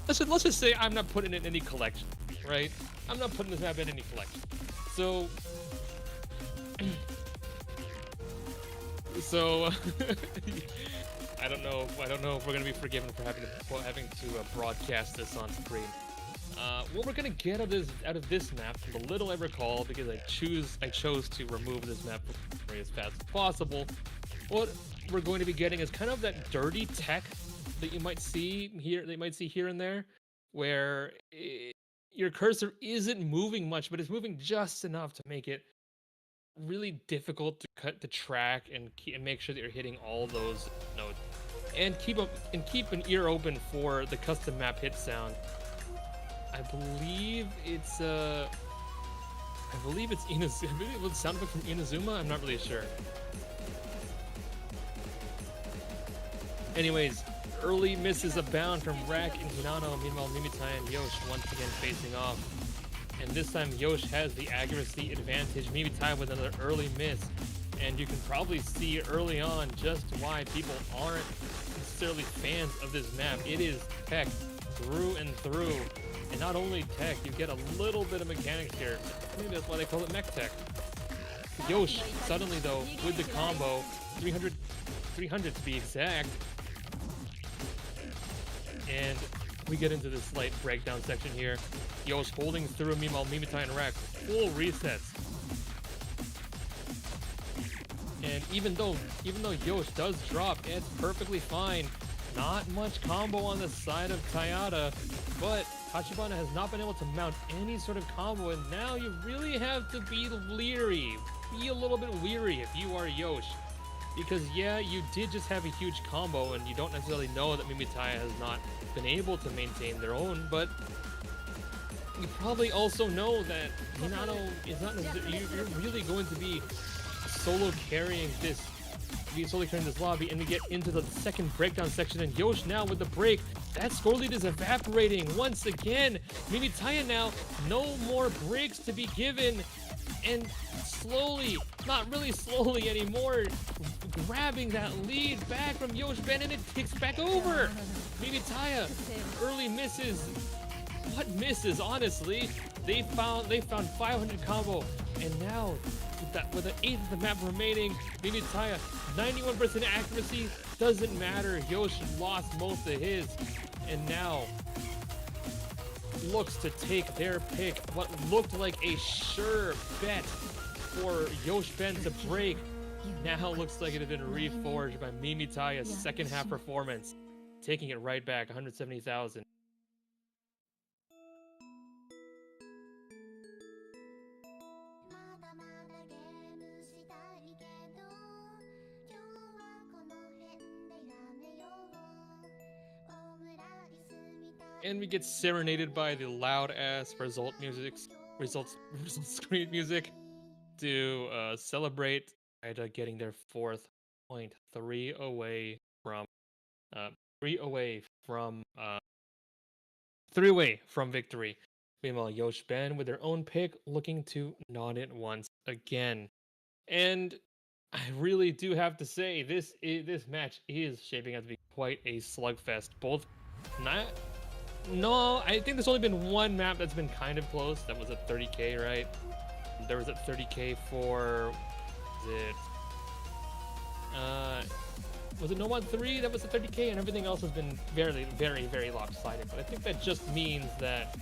S2: let's just say I'm not putting it in any collection, right? I'm not putting this map in any collection. So I don't know if we're gonna be forgiven for having to broadcast this on screen. What we're gonna get out of this map, from the little I recall, because I chose to remove this map as fast as possible. What we're going to be getting is kind of that dirty tech that you might see here and there, where your cursor isn't moving much, but it's moving just enough to make it really difficult to cut the track and make sure that you're hitting all those notes, and keep an ear open for the custom map hit sound. I believe it's Inazuma. I believe it was sound effect from Inazuma. I'm not really sure. Anyways, early misses abound from Rack and Hinano. Meanwhile, Mimitai and Yosh once again facing off. And this time, Yosh has the accuracy advantage. Mimitai with another early miss. And you can probably see early on just why people aren't necessarily fans of this map. It is tech through and through. And not only tech, you get a little bit of mechanics here. Maybe that's why they call it mech tech. Yosh, suddenly though, with the combo, 300 to be exact. And we get into this slight breakdown section here. Yosh holding through, meanwhile Mimitai and Rack full resets. And even though Yosh does drop, it's perfectly fine. Not much combo on the side of Tayada, but Tachibana has not been able to mount any sort of combo, and now you really have to be leery. Be a little bit weary if you are Yosh. Because yeah, you did just have a huge combo, and you don't necessarily know that Mimitai has not been able to maintain their own, but you probably also know that Hinano is not necessarily, you're really going to be solo carrying this lobby, and we get into the second breakdown section, and Yosh now with the break. That score lead is evaporating once again. Mimitai now, no more breaks to be given, and slowly, not really slowly anymore, grabbing that lead back from YoshBen, and it kicks back over. Mimitai, early misses. What misses, honestly? They found 500 combo, and now with an eighth of the map remaining, Mimitai, 91% accuracy, doesn't matter. Yosh lost most of his, and now looks to take their pick. What looked like a sure bet for YoshBen to break now looks like it had been reforged by Mimitaya's second half performance, taking it right back 170,000. And we get serenaded by the loud ass results screen music to celebrate Ida getting their fourth point, three away from victory. Meanwhile, YoshBen with their own pick looking to nod it once again. And I really do have to say this match is shaping up to be quite a slugfest. I think there's only been one map that's been kind of close. That was at 30k, right? There was at 30k for was it No Mod 3 that was at 30k, and everything else has been very, very, very lopsided. But I think that just means that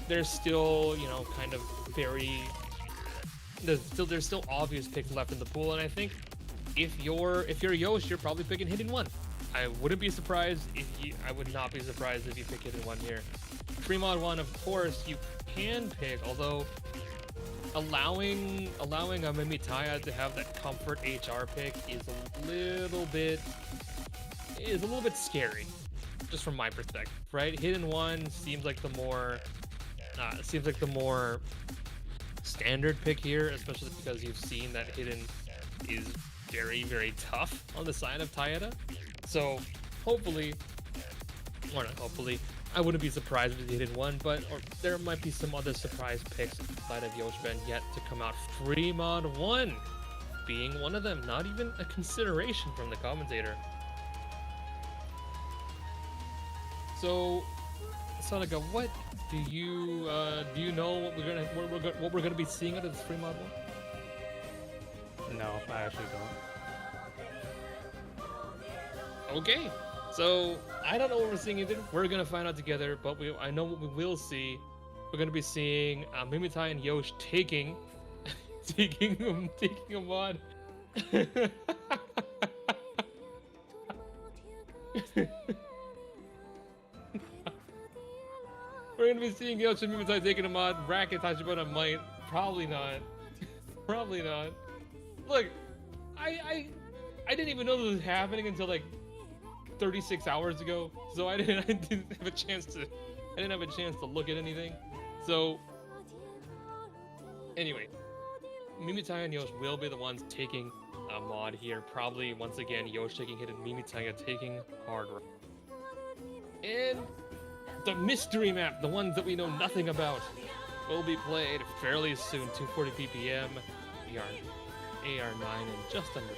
S2: there's still, kind of there's still obvious picks left in the pool, and I think if you're Yosh, you're probably picking Hidden 1. I would not be surprised if you pick Hidden 1 here. Mod 1, of course, you can pick, although allowing a Mimitaya to have that comfort HR pick is a little bit scary, just from my perspective, right? Hidden 1 seems like the more standard pick here, especially because you've seen that Hidden is very, very tough on the side of Tayata. So hopefully, I wouldn't be surprised if he Hidden 1, or there might be some other surprise picks inside of YoshBen yet to come out. Mod 1 being one of them, not even a consideration from the commentator. So, Sonica, what do you know what we're gonna be seeing out of this Mod 1?
S1: No, I actually don't.
S2: Okay, so I don't know what we're seeing either. We're gonna find out together, but I know what we will see. We're gonna be seeing Mimitai and Yosh taking a mod. We're gonna be seeing Yosh and Mimitai taking a mod. Racket Tachibana might, probably not. Probably not. Look, I didn't even know this was happening until like 36 hours ago, so I didn't have a chance to look at anything. So anyway, Mimitai and Yosh will be the ones taking a mod here. Probably once again Yosh taking Hidden, Mimitai taking Hard Rock. And the mystery map, the ones that we know nothing about, will be played fairly soon. 2:40 ppm. We are AR9 and just under.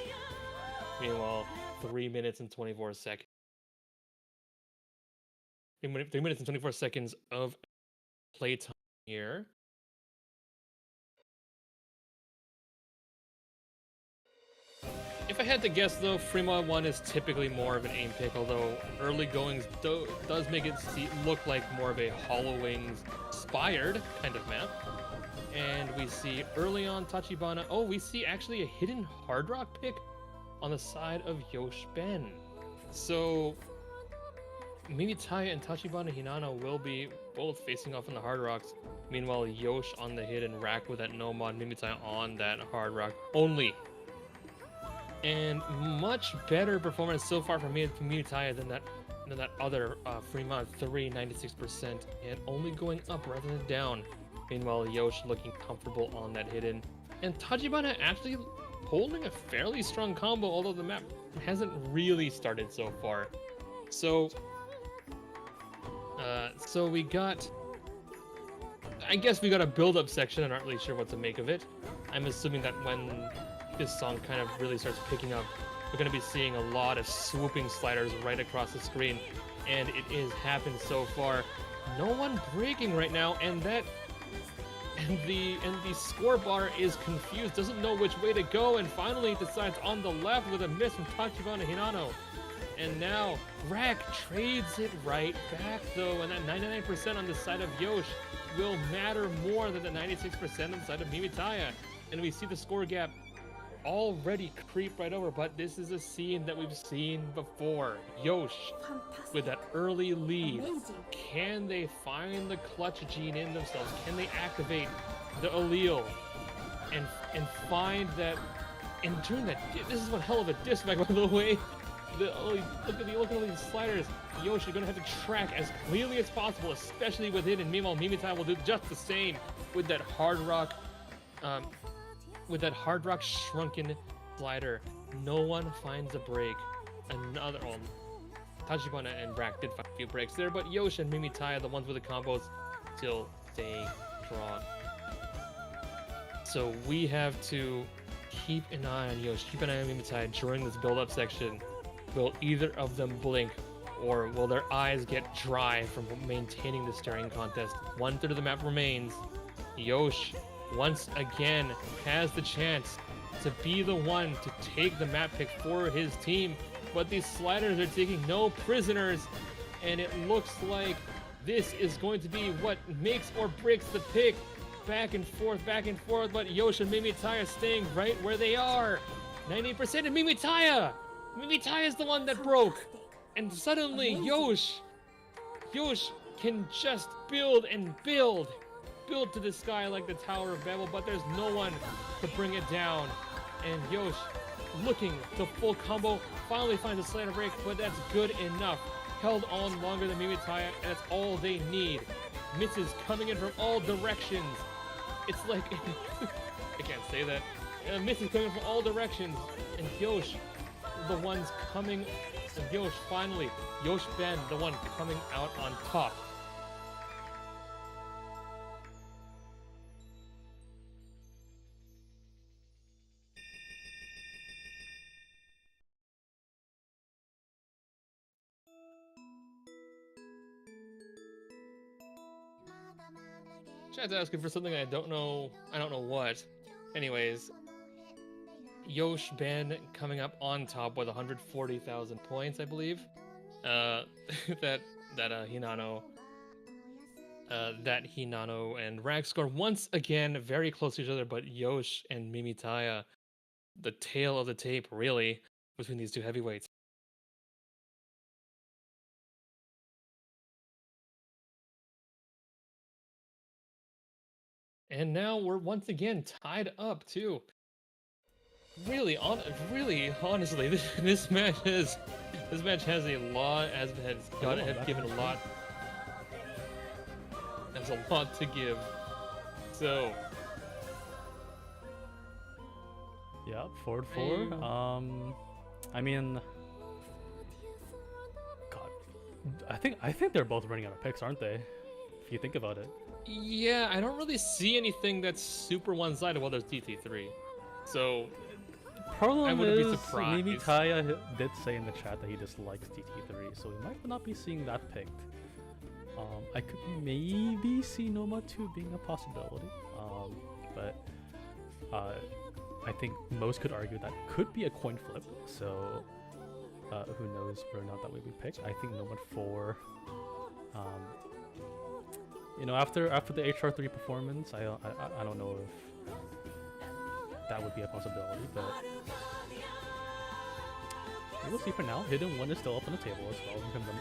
S2: Meanwhile, 3 minutes and 24 seconds. 3 minutes and 24 seconds of playtime here. If I had to guess, though, Mod 1 is typically more of an aim pick, although early goings does make it look like more of a Hollow Wings inspired kind of map. And we see early on Tachibana. Oh, we see actually a hidden Hard Rock pick on the side of YoshBen. So Mimitai and Tachibana Hinata will be both facing off on the Hard Rocks. Meanwhile, Yosh on the hidden rack with that no mod, Mimitai on that Hard Rock only. And much better performance so far from Mimitai than that other Mod 3, 96%, and only going up rather than down. Meanwhile, Yosh looking comfortable on that hidden, and Tachibana actually holding a fairly strong combo, although the map hasn't really started so far. So we got, I guess we got a build-up section and aren't really sure what to make of it. I'm assuming that when this song kind of really starts picking up, we're going to be seeing a lot of swooping sliders right across the screen, and it has happened so far. No one breaking right now, and the score bar is confused, doesn't know which way to go, and finally decides on the left with a miss from Tachibana Hinata. And now Rack trades it right back though, and that 99% on the side of Yosh will matter more than the 96% on the side of Mimitaya. And we see the score gap already creep right over, but this is a scene that we've seen before. Yosh with that early lead. Can they find the clutch gene in themselves? Can they activate the allele and find that and during that, this is one hell of a disconnect, by the way. Look at all these sliders. Yosh are gonna have to track as clearly as possible, especially with it. And meanwhile, Mimitai will do just the same with that hard rock shrunken slider. No one finds a break. Another Tachibana and Rack did find a few breaks there, but Yosh and Mimitai, the ones with the combos, still staying strong. So we have to keep an eye on Yosh, keep an eye on Mimitai during this build-up section. Will either of them blink, or will their eyes get dry from maintaining the staring contest? 1/3 of the map remains. Yosh, once again, has the chance to be the one to take the map pick for his team, but these sliders are taking no prisoners, and it looks like this is going to be what makes or breaks the pick. Back and forth, but Yosh and Mimitaya staying right where they are. 90% of Mimitaya! Mimitaya is the one that broke. And suddenly, Yosh can just build and build to the sky like the Tower of Babel, but there's no one to bring it down. And Yosh, looking to full combo, finally finds a slider break, but that's good enough. Held on longer than Mimitaya, and that's all they need. Misses coming in from all directions. It's like, I can't say that. Misses coming from all directions, and Yosh, the ones coming, and Yosh finally, YoshBen, the one coming out on top. Chat's asking for something I don't know what. Anyways, YoshBen coming up on top with 140,000 points, I believe. That Hinano and Rack score once again very close to each other, but Yosh and Mimitaya, the tail of the tape, really, between these two heavyweights. And now we're once again tied up too. Really, honestly, this match has a lot, has given a lot. Has a lot to give. So.
S1: Yeah, 4-4. I mean, God, I think they're both running out of picks, aren't they? If you think about it.
S2: Yeah, I don't really see anything that's super one-sided. Well, there's DT3, so
S1: problem
S2: I wouldn't
S1: is,
S2: be surprised.
S1: Mimitaya did say in the chat that he dislikes DT3, so we might not be seeing that picked. I could maybe see Noma 2 being a possibility, but I think most could argue that could be a coin flip. So who knows whether or not that would be picked. I think Noma 4. You know, after the HR3 performance, I don't know if that would be a possibility, but we'll see for now. Hidden 1 is still up on the table as well in terms of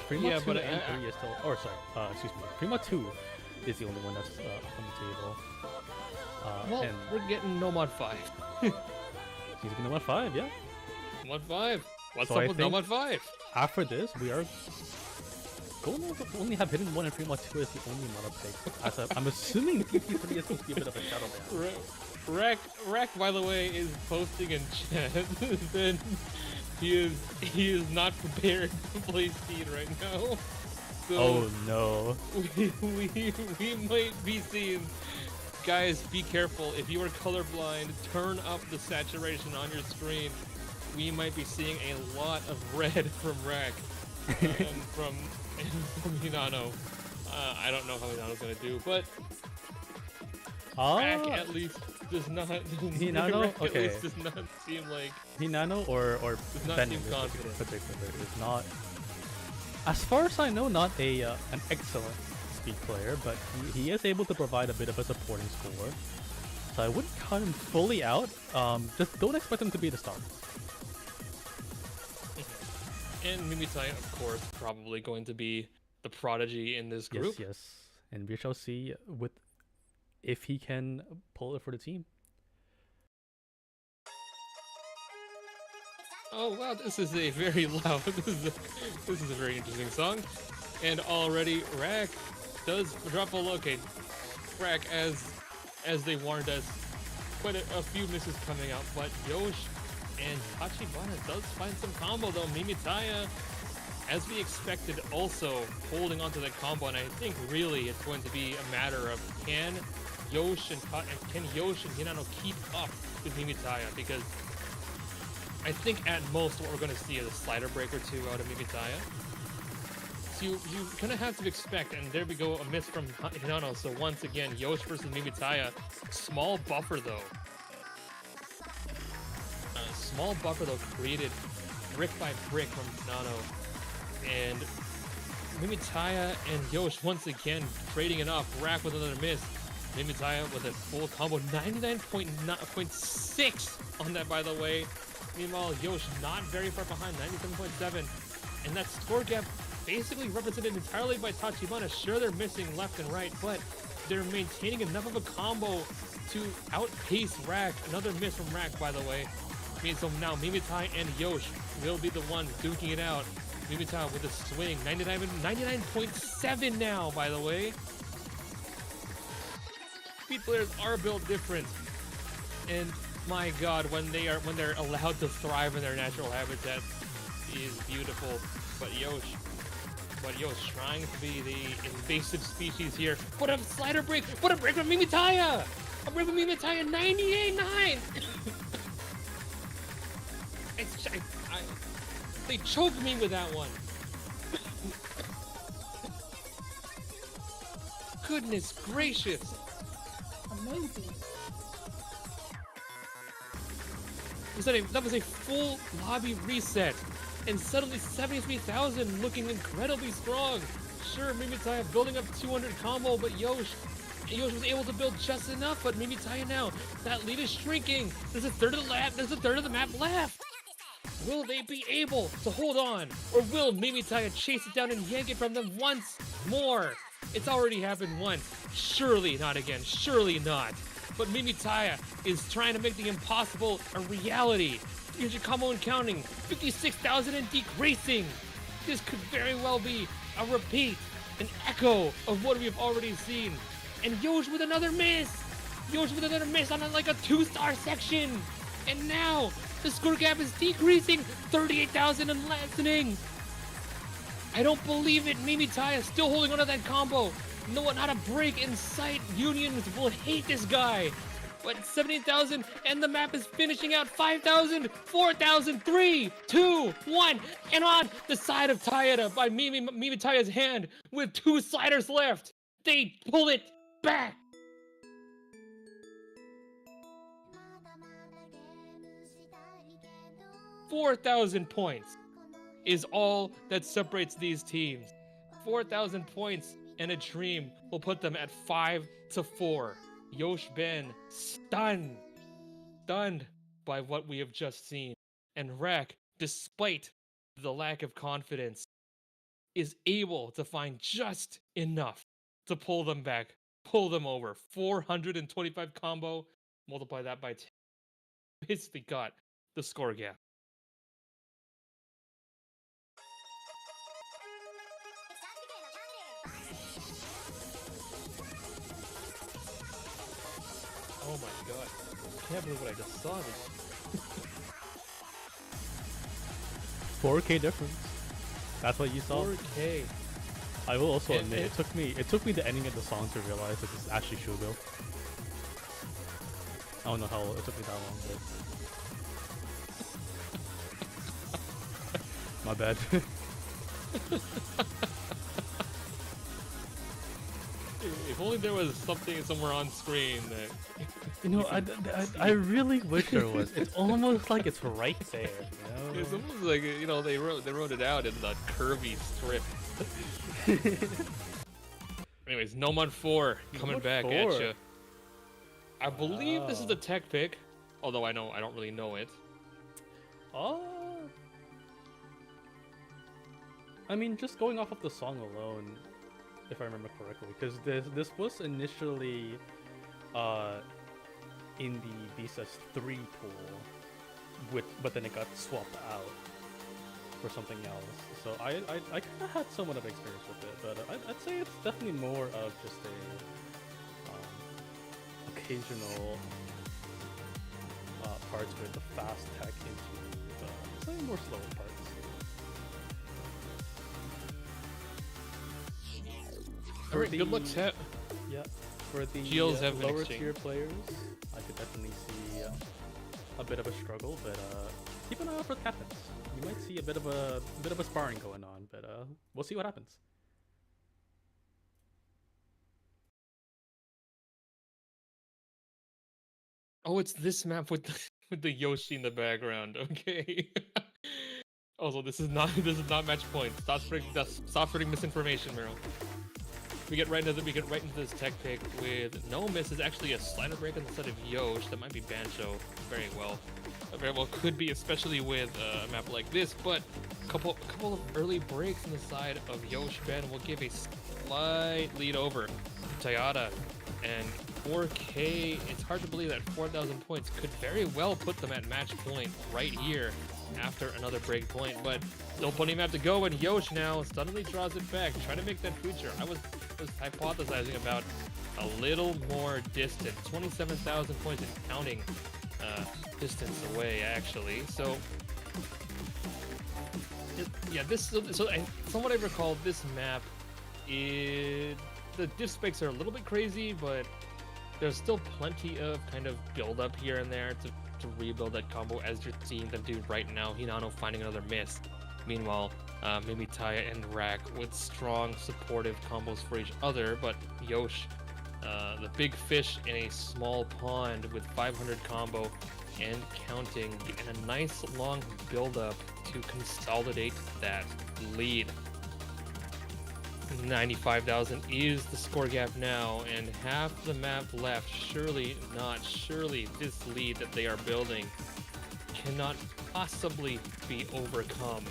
S1: Prima 2 and 3 is still, or sorry, excuse me, Prima 2 is the only one that's on the table.
S2: Well,
S1: and
S2: we're getting Nomad 5.
S1: He's getting Nomad 5, yeah.
S2: Nomad 5. What's
S1: So
S2: up with Nomad 5?
S1: After this, we are going to only have Hidden 1 and Prima 2 as the only mono pick. I'm assuming DT3 is supposed to be a bit of a shadow ban.
S2: Rack, by the way, is posting in chat that he is not prepared to play Speed right now. So
S1: oh no.
S2: We might be seeing, guys, be careful. If you are colorblind, turn up the saturation on your screen. We might be seeing a lot of red from Rack and from Hinano. I don't know how Hinano's gonna do, but Rack at least does not.
S1: Hinano?
S2: Rack at
S1: Okay.
S2: least does not seem like.
S1: Hinano or
S2: Does not
S1: Ben
S2: seem
S1: in this
S2: confident.
S1: particular is not, as far as I know, not an excellent speed player, but he is able to provide a bit of a supporting score. So I wouldn't count him fully out. Just don't expect him to be the star.
S2: And Mimitai, of course, probably going to be the prodigy in this group.
S1: Yes, yes. And we shall see if he can pull it for the team.
S2: Oh wow, this is a very loud. This is a very interesting song, and already Rack does drop a okay. Rack, as they warned us, quite a few misses coming out, but Yosh and Tachibana does find some combo though. Mimitaya, as we expected, also holding onto the combo, and I think really it's going to be a matter of can Yosh and Hinano keep up with Mimitaya, because I think at most what we're going to see is a slider break or two out of Mimitaya. So you kind of have to expect, and there we go, a miss from Hinano. So once again, Yosh versus Mimitaya. Small buffer though. Small buffer though created brick by brick from Hinano. And Mimitaya and Yosh once again trading it up. Rack with another miss. Mimitaya with a full combo. 99.6 on that, by the way. Meanwhile, Yosh not very far behind, 97.7. And that score gap basically represented entirely by Tachibana. Sure, they're missing left and right, but they're maintaining enough of a combo to outpace Rack. Another miss from Rack, by the way. So now Mimitai and Yosh will be the ones duking it out. Mimitai with a swing, 99.7 now, by the way. Speed players are built different, and my God, when they're allowed to thrive in their natural habitat, is beautiful. But Yosh trying to be the invasive species here. What a slider break! What a break from Mimitaya! A break from Mimitaya, 98.9. They choked me with that one. Goodness gracious!
S3: Amazing.
S2: That was a full lobby reset, and suddenly 73,000 looking incredibly strong. Sure, Mimitaya building up 200 combo, but Yosh was able to build just enough. But Mimitaya now, that lead is shrinking. There's a third of the map left. Will they be able to hold on, or will Mimitaya chase it down and yank it from them once more? It's already happened once. Surely not again. Surely not. But Mimitaya is trying to make the impossible a reality. 300 combo and counting, 56,000 and decreasing. This could very well be a repeat, an echo of what we've already seen. And Yosh with another miss. Yosh with another miss on like a 2-star section. And now the score gap is decreasing, 38,000 and lessening. I don't believe it. Mimitaya still holding onto that combo. No, not a break in sight. Unions will hate this guy. But 17,000, and the map is finishing out 5,000, 4,000, 3, 2, 1, and on the side of Tayata by Mimitaya's hand with 2 sliders left. They pull it back. $4,000 points is all that separates these teams. 4,000 points and a dream will put them at 5-4. YoshBen stunned by what we have just seen. And Rack, despite the lack of confidence, is able to find just enough to pull them back, pull them over. 425 combo, multiply that by 10. Basically got the score gap. Oh my God, I can't believe what I just saw.
S1: 4K difference. That's what you saw.
S2: 4K.
S1: I will also admit, it took me the ending of the song to realize this is actually Shugo. I don't know how it took me that long, but my bad.
S2: If only there was something somewhere on screen that.
S1: You know, I really wish there was. It's almost like it's right there. You
S2: It's
S1: know?
S2: almost like they wrote it out in the curvy strip. Anyways, Nomon 4 coming
S1: Nomon
S2: back
S1: 4.
S2: at you. I believe this is
S1: Wow.
S2: the tech pick, although I don't really know it.
S1: Oh. I mean, just going off of the song alone, if I remember correctly, because this was initially in the VHUS 3 pool, but then it got swapped out for something else. So I kind of had somewhat of experience with it, but I'd say it's definitely more of just a occasional parts with the fast tech into slightly more slower parts.
S2: Alright, good luck, Tet.
S1: Yeah, for the
S2: Shields have been
S1: lower
S2: exchanged.
S1: tier players, I could definitely see a bit of a struggle, but keep an eye out for the captains. You might see a bit of a sparring going on, but we'll see what happens.
S2: Oh, it's this map with with the Yoshi in the background. Okay. Also, this is not match point. Stop spreading misinformation, Meryl. We get right into this tech pick with no misses. Actually, a slider break on the side of Yosh. That might be Bancho. Very well could be, especially with a map like this. But a couple of early breaks on the side of YoshBen will give a slight lead over Tayata. And 4K, it's hard to believe that 4,000 points could very well put them at match point right here after another break point, but still plenty of map to go, and Yosh now suddenly draws it back, trying to make that future. I was hypothesizing about a little more distance, 27,000 points and counting distance away, actually. So, from what I recall, this map is... The diff spikes are a little bit crazy, but there's still plenty of kind of build up here and there to rebuild that combo, as you're seeing them do right now. Hinano finding another miss. Meanwhile, Mimitaya and Rack with strong supportive combos for each other, but Yosh, the big fish in a small pond with 500 combo and counting, and a nice long build up to consolidate that lead. 95,000 is the score gap now, and half the map left. Surely this lead that they are building cannot possibly be overcome.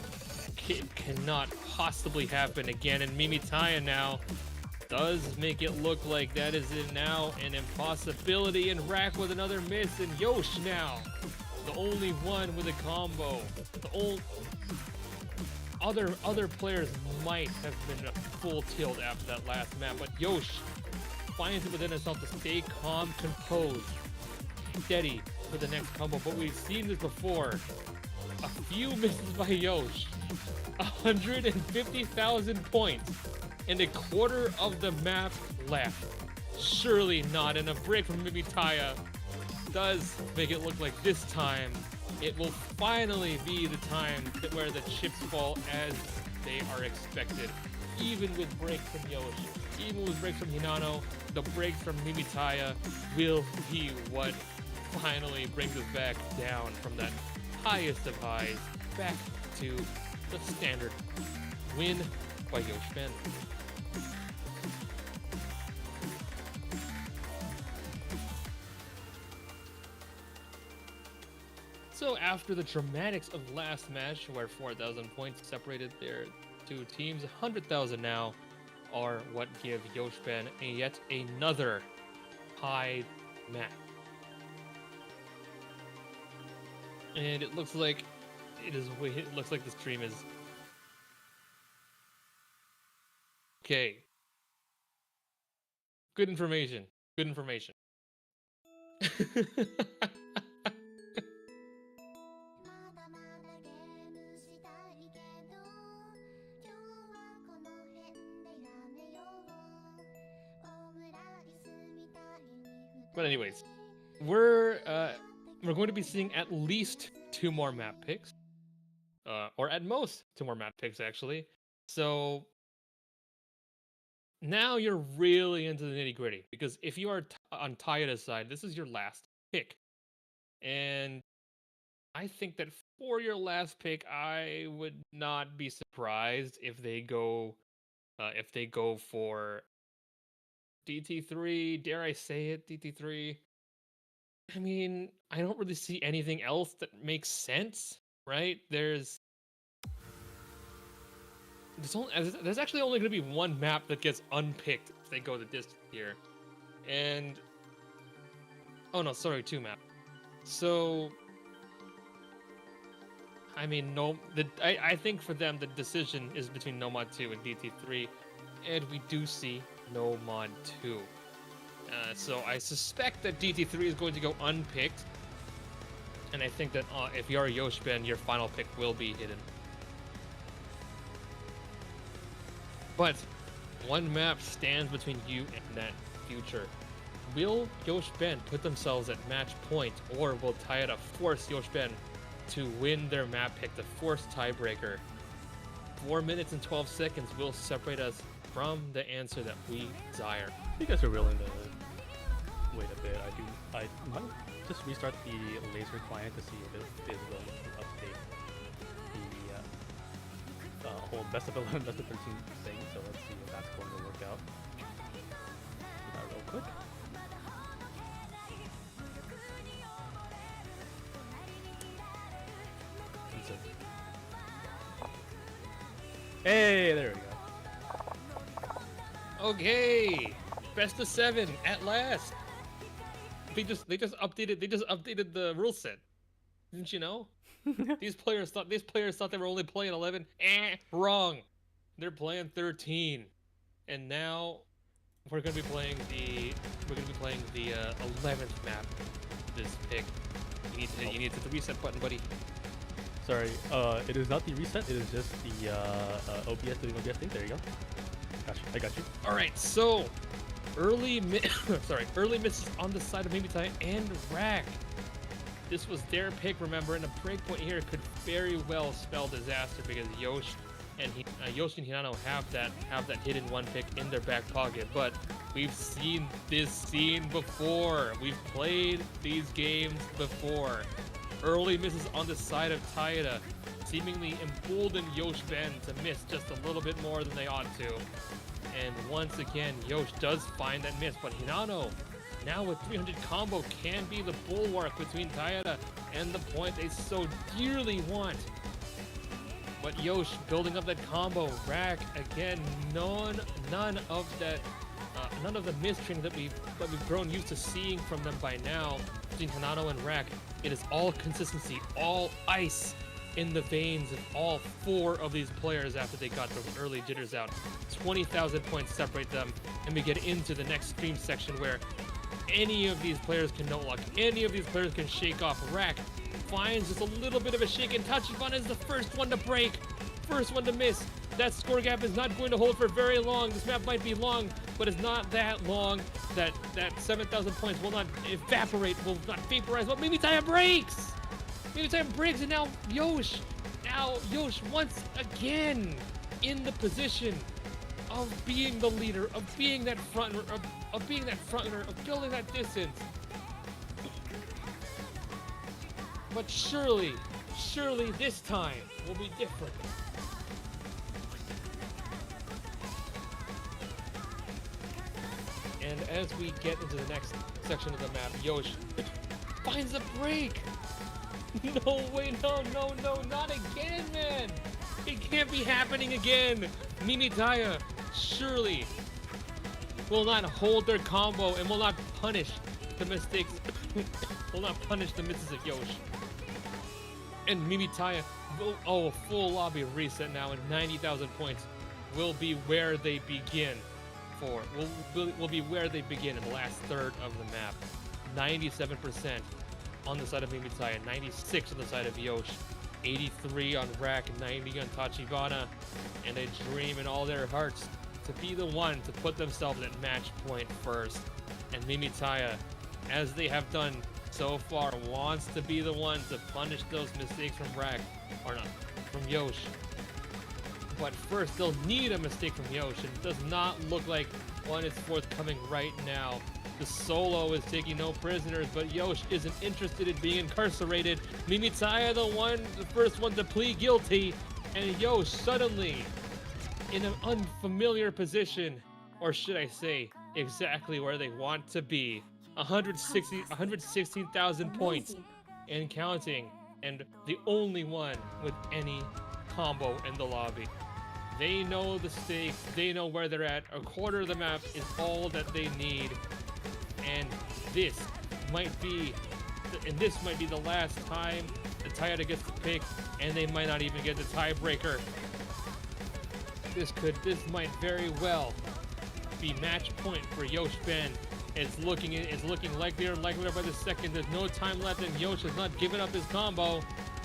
S2: It cannot possibly happen again, and Mimitaya now does make it look like that is now an impossibility, and Rack with another miss, and Yosh now the only one with a combo. Other players might have been a full tilt after that last map, but Yosh finds it within himself to stay calm, composed, steady for the next combo. But we've seen this before. A few misses by Yosh, 150,000 points, and a quarter of the map left. Surely not, and a break from Mimitaya does make it look like this time it will finally be the time where the chips fall as they are expected. Even with breaks from Yoshi, even with breaks from Hinano, the breaks from Mimitaya will be what finally brings us back down from that highest of highs back to the standard win by YoshBen. So after the dramatics of last match, where 4,000 points separated their two teams, 100,000 now are what give YoshBen yet another high match. And it looks like the stream is okay. Good information. But anyways, we're going to be seeing at least 2 more map picks, or at most 2 more map picks actually. So now you're really into the nitty gritty because if you are on Tayada's side, this is your last pick, and I think that for your last pick, I would not be surprised if they go for DT3. Dare I say it, DT3? I mean, I don't really see anything else that makes sense, right? There's actually only going to be one map that gets unpicked if they go the distance here, and oh no, sorry, two maps. So I mean, no, I think for them the decision is between No Mod 2 and DT3, and we do see No Mod 2. So I suspect that DT3 is going to go unpicked, and I think that if you're a YoshBen, your final pick will be hidden. But one map stands between you and that future. Will YoshBen put themselves at match point, or will Tayada force YoshBen to win their map pick, the forced tiebreaker? 4 minutes and 12 seconds will separate us from the answer that we desire.
S1: You guys are willing to wait a bit. I might just restart the laser client to see if it is willing to update the whole best of 11, best of 13 thing. So let's see if that's going to work out. Do that real quick. Hey, there we go.
S2: Okay, best of 7 at last. They just updated the rule set. Didn't you know? These players thought they were only playing 11. Wrong. They're playing 13, and now we're gonna be playing the 11th map. This pick. You need to hit the reset button, buddy.
S1: Sorry, it is not the reset, it is just the OBS doing OBS thing. There you go. I got you.
S2: Alright, so early misses on the side of Mimitai and Rack. This was their pick, remember, and a breakpoint here could very well spell disaster because Yosh and Hinano have that hidden one pick in their back pocket. But we've seen this scene before. We've played these games before. Early misses on the side of Tayada seemingly emboldened YoshBen to miss just a little bit more than they ought to. And once again, Yosh does find that miss, but Hinano, now with 300 combo, can be the bulwark between Tayada and the point they so dearly want. But Yosh building up that combo. Rack again, none of the mistraining that we've grown used to seeing from them by now. Between Hinano and Rack, it is all consistency, all ice in the veins of all 4 of these players after they got the early jitters out. 20,000 points separate them, and we get into the next stream section where any of these players can no luck, any of these players can shake off. Rack finds just a little bit of a shake, and Tachibana is the first one to break, first one to miss. That score gap is not going to hold for very long. This map might be long, but it's not that long that 7,000 points will not evaporate, will not vaporize. But Mimitai breaks! Mimitai breaks, and now Yosh once again in the position of being the leader, of being that front runner, of building that distance. But surely this time will be different. And as we get into the next section of the map, Yosh finds a break. No way, no, not again, man. It can't be happening again. Mimitai surely will not hold their combo and will not punish the mistakes, will not punish the misses of Yosh. And Mimitai will, full lobby reset now, and 90,000 points will be where they begin. Will be where they begin in the last third of the map. 97% on the side of Mimitai, 96 on the side of Yosh, 83 on Rack, 90 on Tachibana, and they dream in all their hearts to be the one to put themselves at match point first. And Mimitai, as they have done so far, wants to be the one to punish those mistakes from Rack, or not, from Yosh. But first, they'll need a mistake from Yosh, and it does not look like one is forthcoming right now. The solo is taking no prisoners, but Yosh isn't interested in being incarcerated. Mimitaya, the first one to plead guilty, and Yosh suddenly in an unfamiliar position, or should I say, exactly where they want to be. 116,000 points
S3: Amazing.
S2: and counting, and the only one with any combo in the lobby. They know the stakes, they know where they're at. A quarter of the map is all that they need, and this might be the last time the Tayata gets the pick, and they might not even get the tiebreaker. This might very well be match point for YoshBen. It's looking likelier and likelier by the second. There's no time left, and Yosh has not given up his combo.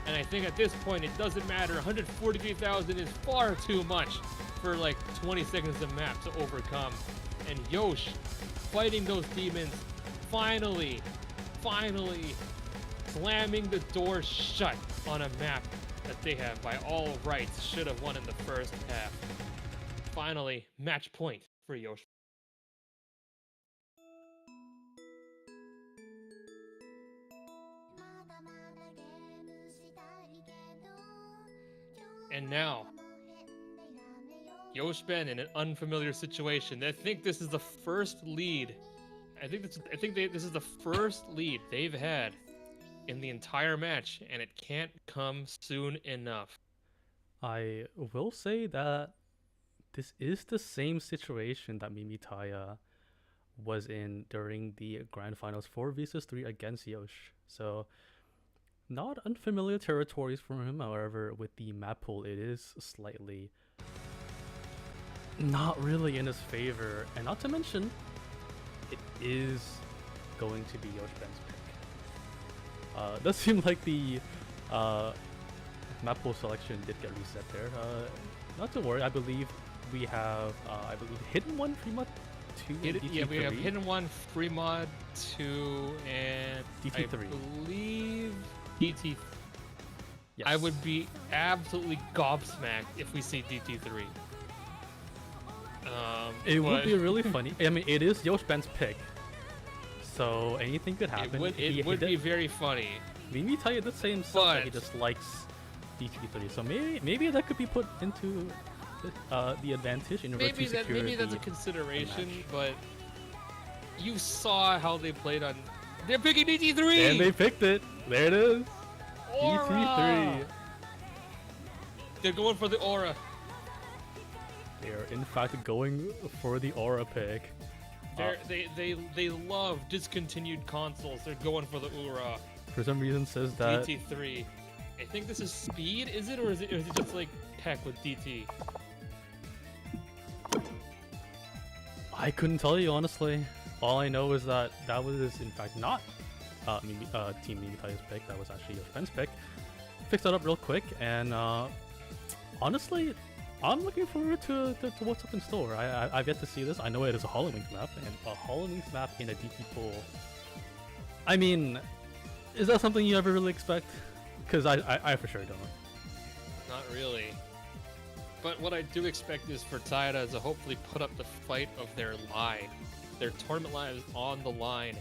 S2: And I think at this point it doesn't matter. 143,000 is far too much for like 20 seconds of map to overcome. And Yosh fighting those demons, finally slamming the door shut on a map that they have by all rights should have won in the first half. Finally, match point for Yosh. And now, YoshBen in an unfamiliar situation. I think this is the first lead. This is the first lead they've had in the entire match, and it can't come soon enough.
S1: I will say that this is the same situation that Mimitaya was in during the Grand Finals 4 vs 3 against Yosh. So, not unfamiliar territories for him. However, with the map pool, it is slightly not really in his favor. And not to mention, it is going to be YoshBen's pick. Does seem like the map pool selection did get reset there. Not to worry, I believe we have Hidden One, Fremont 2, DT3.
S2: Yeah, we have Hidden One, Fremont 2, and
S1: DT3.
S2: I believe DT.
S1: Yes.
S2: I would be absolutely gobsmacked if we see DT3.
S1: It would be really funny. I mean, it is YoshBen's pick, so anything could happen.
S2: It would be very funny.
S1: Mimitaya did say himself that he just likes DT3, so maybe that could be put into the advantage in order to secure
S2: maybe that's a consideration, but you saw how they played on. They're picking DT3,
S1: and they picked it. There it is.
S2: Aura!
S1: DT3.
S2: They're going for the aura.
S1: They are in fact going for the aura pick.
S2: They love discontinued consoles. They're going for the aura.
S1: For some reason, says that
S2: DT3. I think this is speed. Is it, or is it just like tech with DT?
S1: I couldn't tell you honestly. All I know is that was in fact not Team Mimitaya's pick. That was actually YoshBen's pick. Fixed that up real quick, and honestly, I'm looking forward to what's up in store. I've yet to see this. I know it is a HoloLink map, and a HoloLink map in a DT pool. I mean, is that something you ever really expect? Because I for sure don't.
S2: Not really. But what I do expect is for Tayata to hopefully put up the fight of their life. Their tournament life is on the line.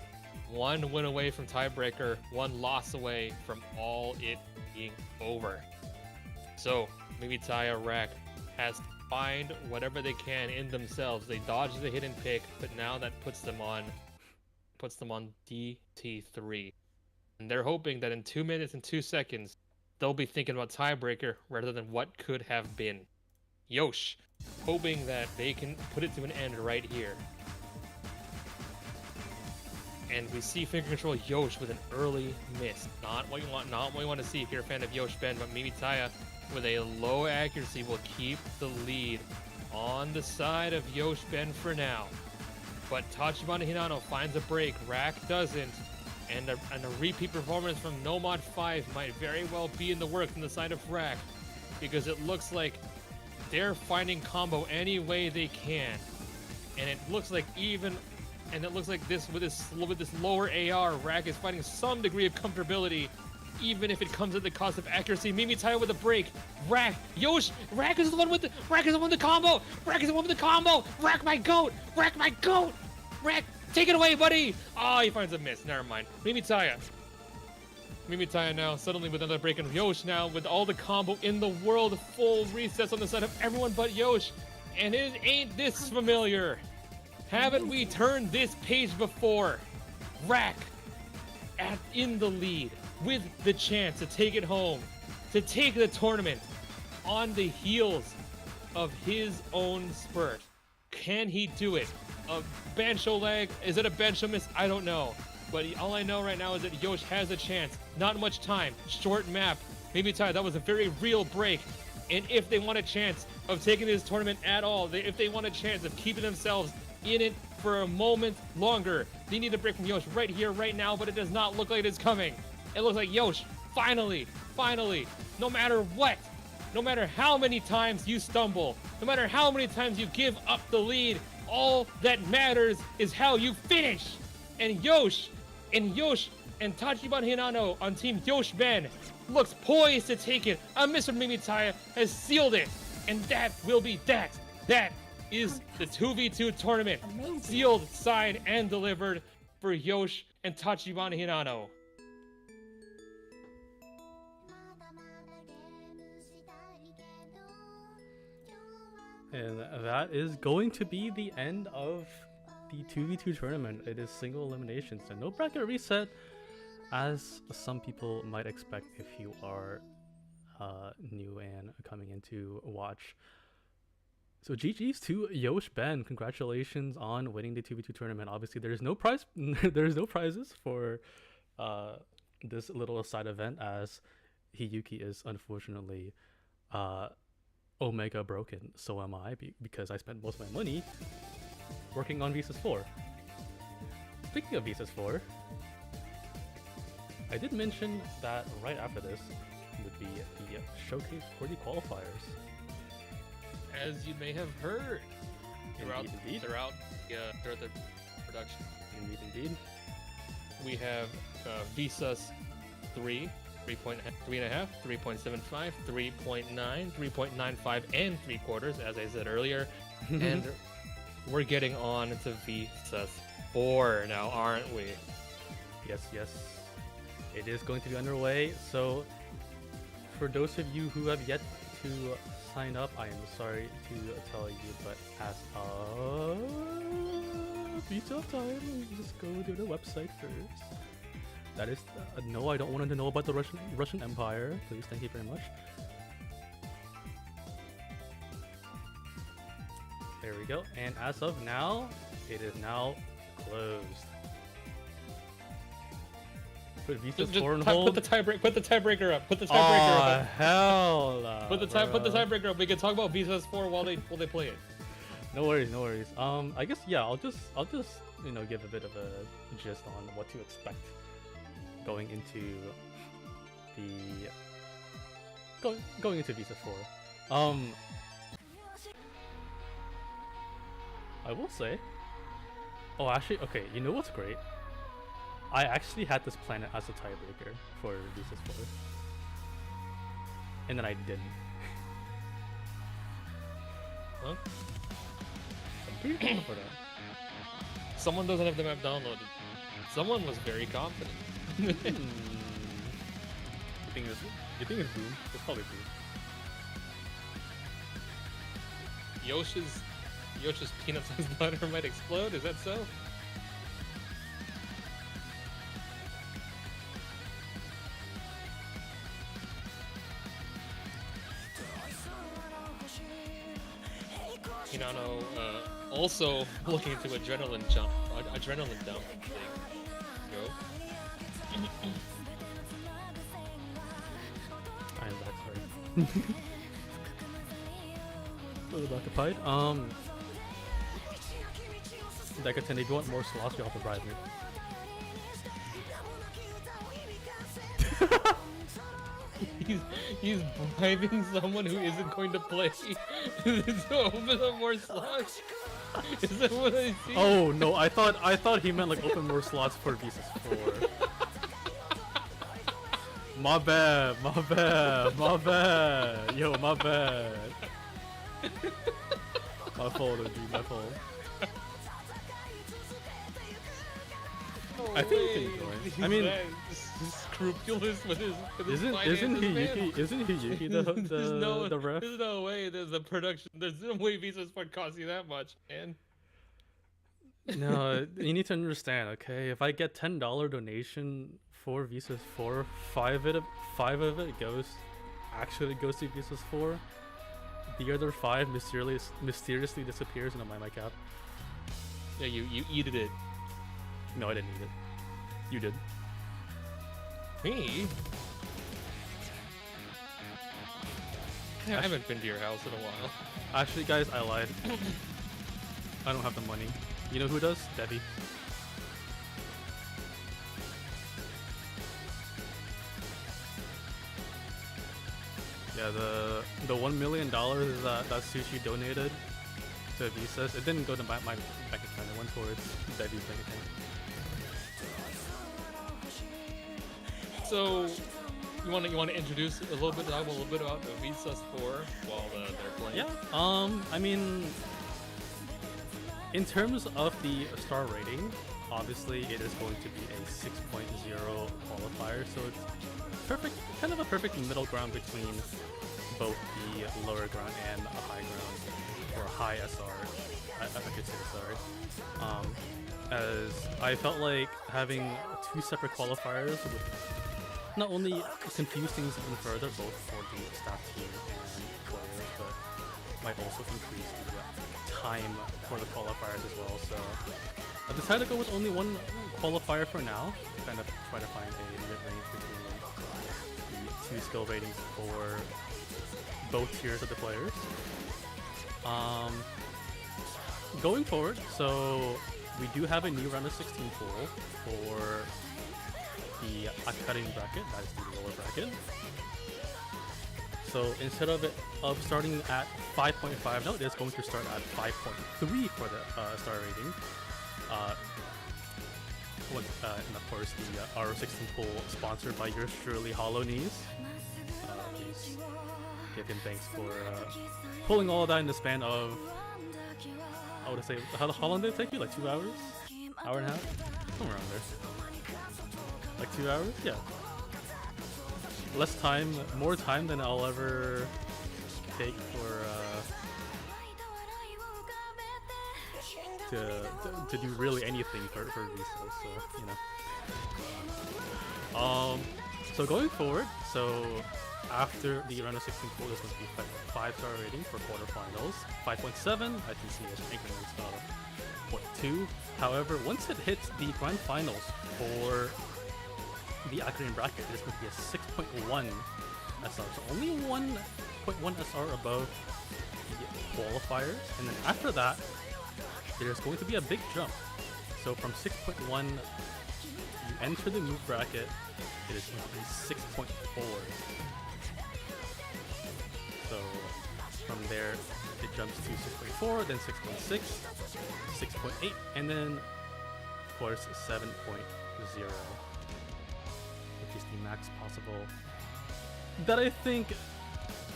S2: One win away from tiebreaker, one loss away from all it being over. So, Mimitaya Rack has to find whatever they can in themselves. They dodged the hidden pick, but now that puts them on DT3. And they're hoping that in 2 minutes and 2 seconds, they'll be thinking about tiebreaker rather than what could have been. Yosh, hoping that they can put it to an end right here. And we see finger control Yosh with an early miss. Not what you want to see if you're a fan of YoshBen, but Mimitaya with a low accuracy will keep the lead on the side of YoshBen for now. But Tachibana Hinano finds a break, Rack doesn't, and a repeat performance from Nomad 5 might very well be in the works on the side of Rack, because it looks like they're finding combo any way they can. And it looks like this with this lower AR, Rack is finding some degree of comfortability even if it comes at the cost of accuracy. Mimitaya with a break. Rack. Yosh. Rack is the one with the. Rack is the one with the combo. Rack is the one with the combo. Rack my goat. Rack my goat. Rack, take it away, buddy. Oh, he finds a miss. Never mind. Mimitaya. Mimitaya now suddenly with another break, and Yosh now with all the combo in the world. Full resets on the side of everyone but Yosh. And it ain't this familiar. Haven't we turned this page before? Rack in the lead with the chance to take it home, to take the tournament on the heels of his own spurt. Can he do it? A Bancho lag? Is it a Bancho miss? I don't know. But all I know right now is that Yosh has a chance. Not much time. Short map. Maybe tied. That was a very real break. And if they want a chance of taking this tournament at all, if they want a chance of keeping themselves in it for a moment longer, they need a break from Yosh right here, right now, but it does not look like it's coming. It looks like Yosh, finally, no matter what, no matter how many times you stumble, no matter how many times you give up the lead, all that matters is how you finish. And Yosh and Tachibana Hinano on Team YoshBen looks poised to take it. A miss from Mimitaya has sealed it. And that will be that. That is the 2v2 tournament.
S3: Amazing.
S2: Sealed, signed, and delivered for Yosh and Tachibana Hinano.
S1: And that is going to be the end of the 2v2 tournament. It is single eliminations and no bracket reset, as some people might expect if you are new and coming in to watch. So GG's to YoshBen. Congratulations on winning the 2v2 tournament. Obviously, there's no prize. There's no prizes for this little side event, as Hiyuki is unfortunately Omega broken. So am I, because I spent most of my money working on VHUS 4. Speaking of VHUS 4, I did mention that right after this would be the showcase for the qualifiers.
S2: As you may have heard throughout
S1: Indeed.
S2: throughout the production,
S1: Indeed.
S2: we have VHUS 3, 3.5, 3.75, 3.9, 3.95, and 3/4, as I said earlier. And we're getting on to VHUS 4 now, aren't we?
S1: Yes. It is going to be underway. So, for those of you who have yet to sign up, I am sorry to tell you, but as of VHUS time, just go to the website first. That is no, I don't want to know about the Russian Empire. Please, thank you very much. There we go. And as of now, it is now closed. Put VHUS 4 on hold.
S2: Put the tiebreaker up. Put the tiebreaker
S1: Oh
S2: up.
S1: hell no,
S2: Put the tiebreaker up. We can talk about VHUS 4 while they play it.
S1: No worries. I guess I'll just give a bit of a gist on what to expect going into VHUS 4. I will say. Oh, actually, okay. You know what's great? I actually had this planet as a tiebreaker for VHUS 4, and then I didn't.
S2: Huh?
S1: I'm pretty thankful for that.
S2: Someone doesn't have the map downloaded. Someone was very confident.
S1: You think it's Boom? It's probably Boom.
S2: Yosh's peanut-sized butter might explode. Is that so? Hinano also looking into adrenaline dump thing. Go.
S1: I am back, sorry. A little occupied. Decatan, if you want more slots, you'll have to bribe me.
S2: He's bribing someone who isn't going to play to open up more slots. Is that what I see?
S1: Oh no, I thought he meant like open more slots for VHUS 4. My bad, my bad, my bad. Yo, my bad. My fault, OG, my fault. I think we can join. I mean,
S2: scrupulous with his
S1: isn't
S2: finances,
S1: isn't Yuki the ref?
S2: There's no way. There's the production. There's no way VHUS Sport costs you that much, man.
S1: No, you need to understand, okay? If I get $10 donation for VHUS 4, five of it actually goes to VHUS 4. The other 5 mysteriously disappears into my cap.
S2: Yeah, you eated it.
S1: No, I didn't eat it. You did.
S2: Me? I haven't been to your house in a while.
S1: Actually, guys, I lied. I don't have the money. You know who does? Debbie. Yeah, the $1 million that Sushi donated to VHUS, it didn't go to my bank account. It went towards Debbie's bank account.
S2: So, you want to introduce a little bit about the VHUS 4 while they're playing?
S1: Yeah. I mean, in terms of the star rating, obviously it is going to be a 6.0 qualifier, so it's kind of a perfect middle ground between both the lower ground and a high ground, or a high SR, I could say, sorry. As I felt like having 2 separate qualifiers would not only confuse things even further, both for the staff team and players, but might also increase the time for the qualifiers as well. So I decided to go with only 1 qualifier for now, kind of try to find a mid-range between the 2 skill ratings for both tiers of the players. Going forward, so we do have a new round of 16 pool for the cutting bracket, that is the lower bracket. So instead of starting at 5.5 now, it is going to start at 5.3 for the star rating. And of course the RO16 pool sponsored by yours truly, Hollow Knees. Please give him thanks for pulling all of that in the span of, I would say, how long did it take you? Like 2 hours? Hour and a half? Somewhere around there. Like 2 hours? Yeah. Less time, more time than I'll ever take for to do really anything for VHUS, so you know. So going forward, so after the round of 16 pool, there's going to be 5-star rating for quarterfinals, 5.7. I can see as increments of 0.2. However, once it hits the grand finals for the Academy bracket, it is going to be a 6.1 SR, so only 1.1 SR above the qualifiers, and then after that, there's going to be a big jump. So from 6.1, you enter the move bracket, it is going to be 6.4. So from there, it jumps to 6.4, then 6.6, 6.8, and then, of course, 7.0. Which is the max possible that I think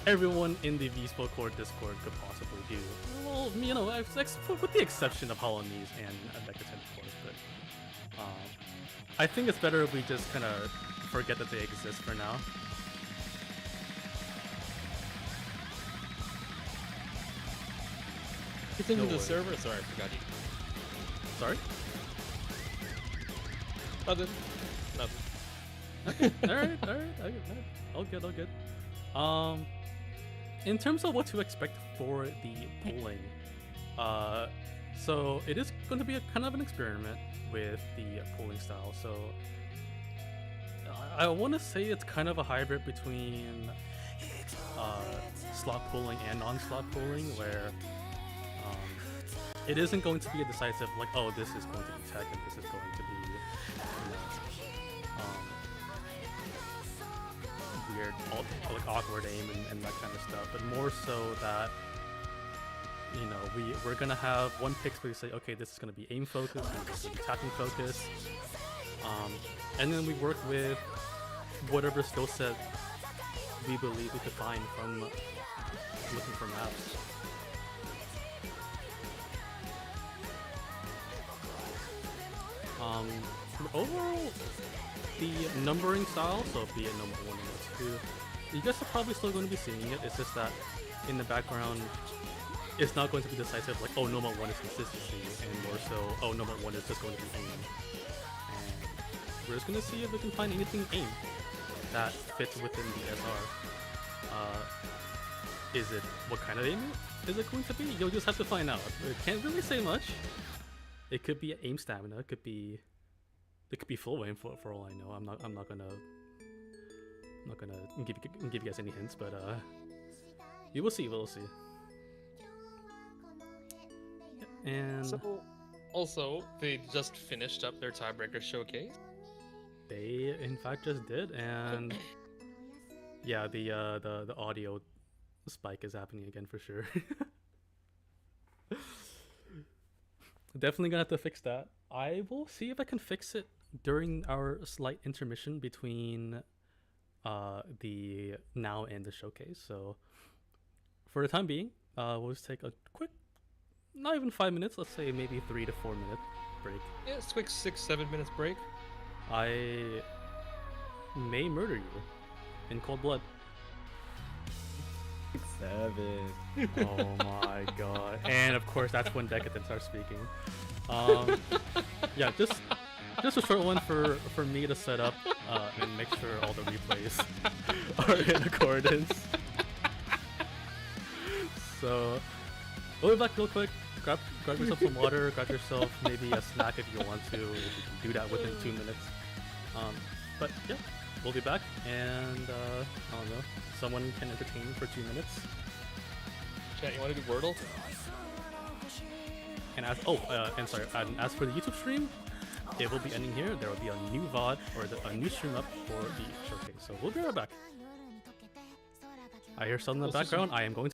S1: everyone in the VSpo Core Discord could possibly do. Well, you know, with the exception of Hollow Knees and Vector 10, of course, but I think it's better if we just kind of forget that they exist for now.
S2: It's into the server? Sorry, I forgot you.
S1: Sorry?
S2: Nothing.
S1: Alright. All good. In terms of what to expect for the polling, so it is going to be a kind of an experiment with the polling style. So I want to say it's kind of a hybrid between slot polling and non-slot polling, where it isn't going to be a decisive, like, oh, this is going to be tech and this is going to be, weird, like awkward aim and that kind of stuff, but more so that, you know, we're gonna have one pick where we say, okay, this is gonna be aim focus, and this is gonna be tapping focus, and then we work with whatever skill set we believe we could find from looking for maps. Overall, the numbering style, so be it number 1 or number 2, you guys are probably still going to be seeing it. It's just that in the background, it's not going to be decisive, like, oh, number 1 is consistency, and more so, oh, number 1 is just going to be aim. And we're just going to see if we can find anything aim that fits within the SR. Is it, what kind of aim is it going to be? You'll just have to find out. I can't really say much. It could be aim stamina, it could be full aim for all I know. I'm not gonna give you guys any hints, but you will see. We'll see. And
S2: So, also, they just finished up their tiebreaker showcase.
S1: they in fact just did, and yeah, the audio spike is happening again for sure. Definitely gonna have to fix that. I will see if I can fix it during our slight intermission between the now and the showcase. So for the time being, we'll just take a quick, not even 5 minutes, let's say maybe 3 to 4 minute break.
S2: Yeah, it's a quick 6-7 minutes break.
S1: I may murder you in cold blood.
S4: 7.
S1: Oh my god. And of course that's when Decadent starts speaking. Yeah, just a short one for me to set up and make sure all the replays are in accordance. So we'll be back real quick. Grab yourself some water, grab yourself maybe a snack if you want to. You can do that within 2 minutes. But yeah, we'll be back, and I don't know, someone can entertain for 2 minutes.
S2: Chat, you want to do Wordle?
S1: And as for the YouTube stream, it will be ending here. There will be a new VOD or a new stream up for the showcase. So we'll be right back. I hear something in the background. I am going to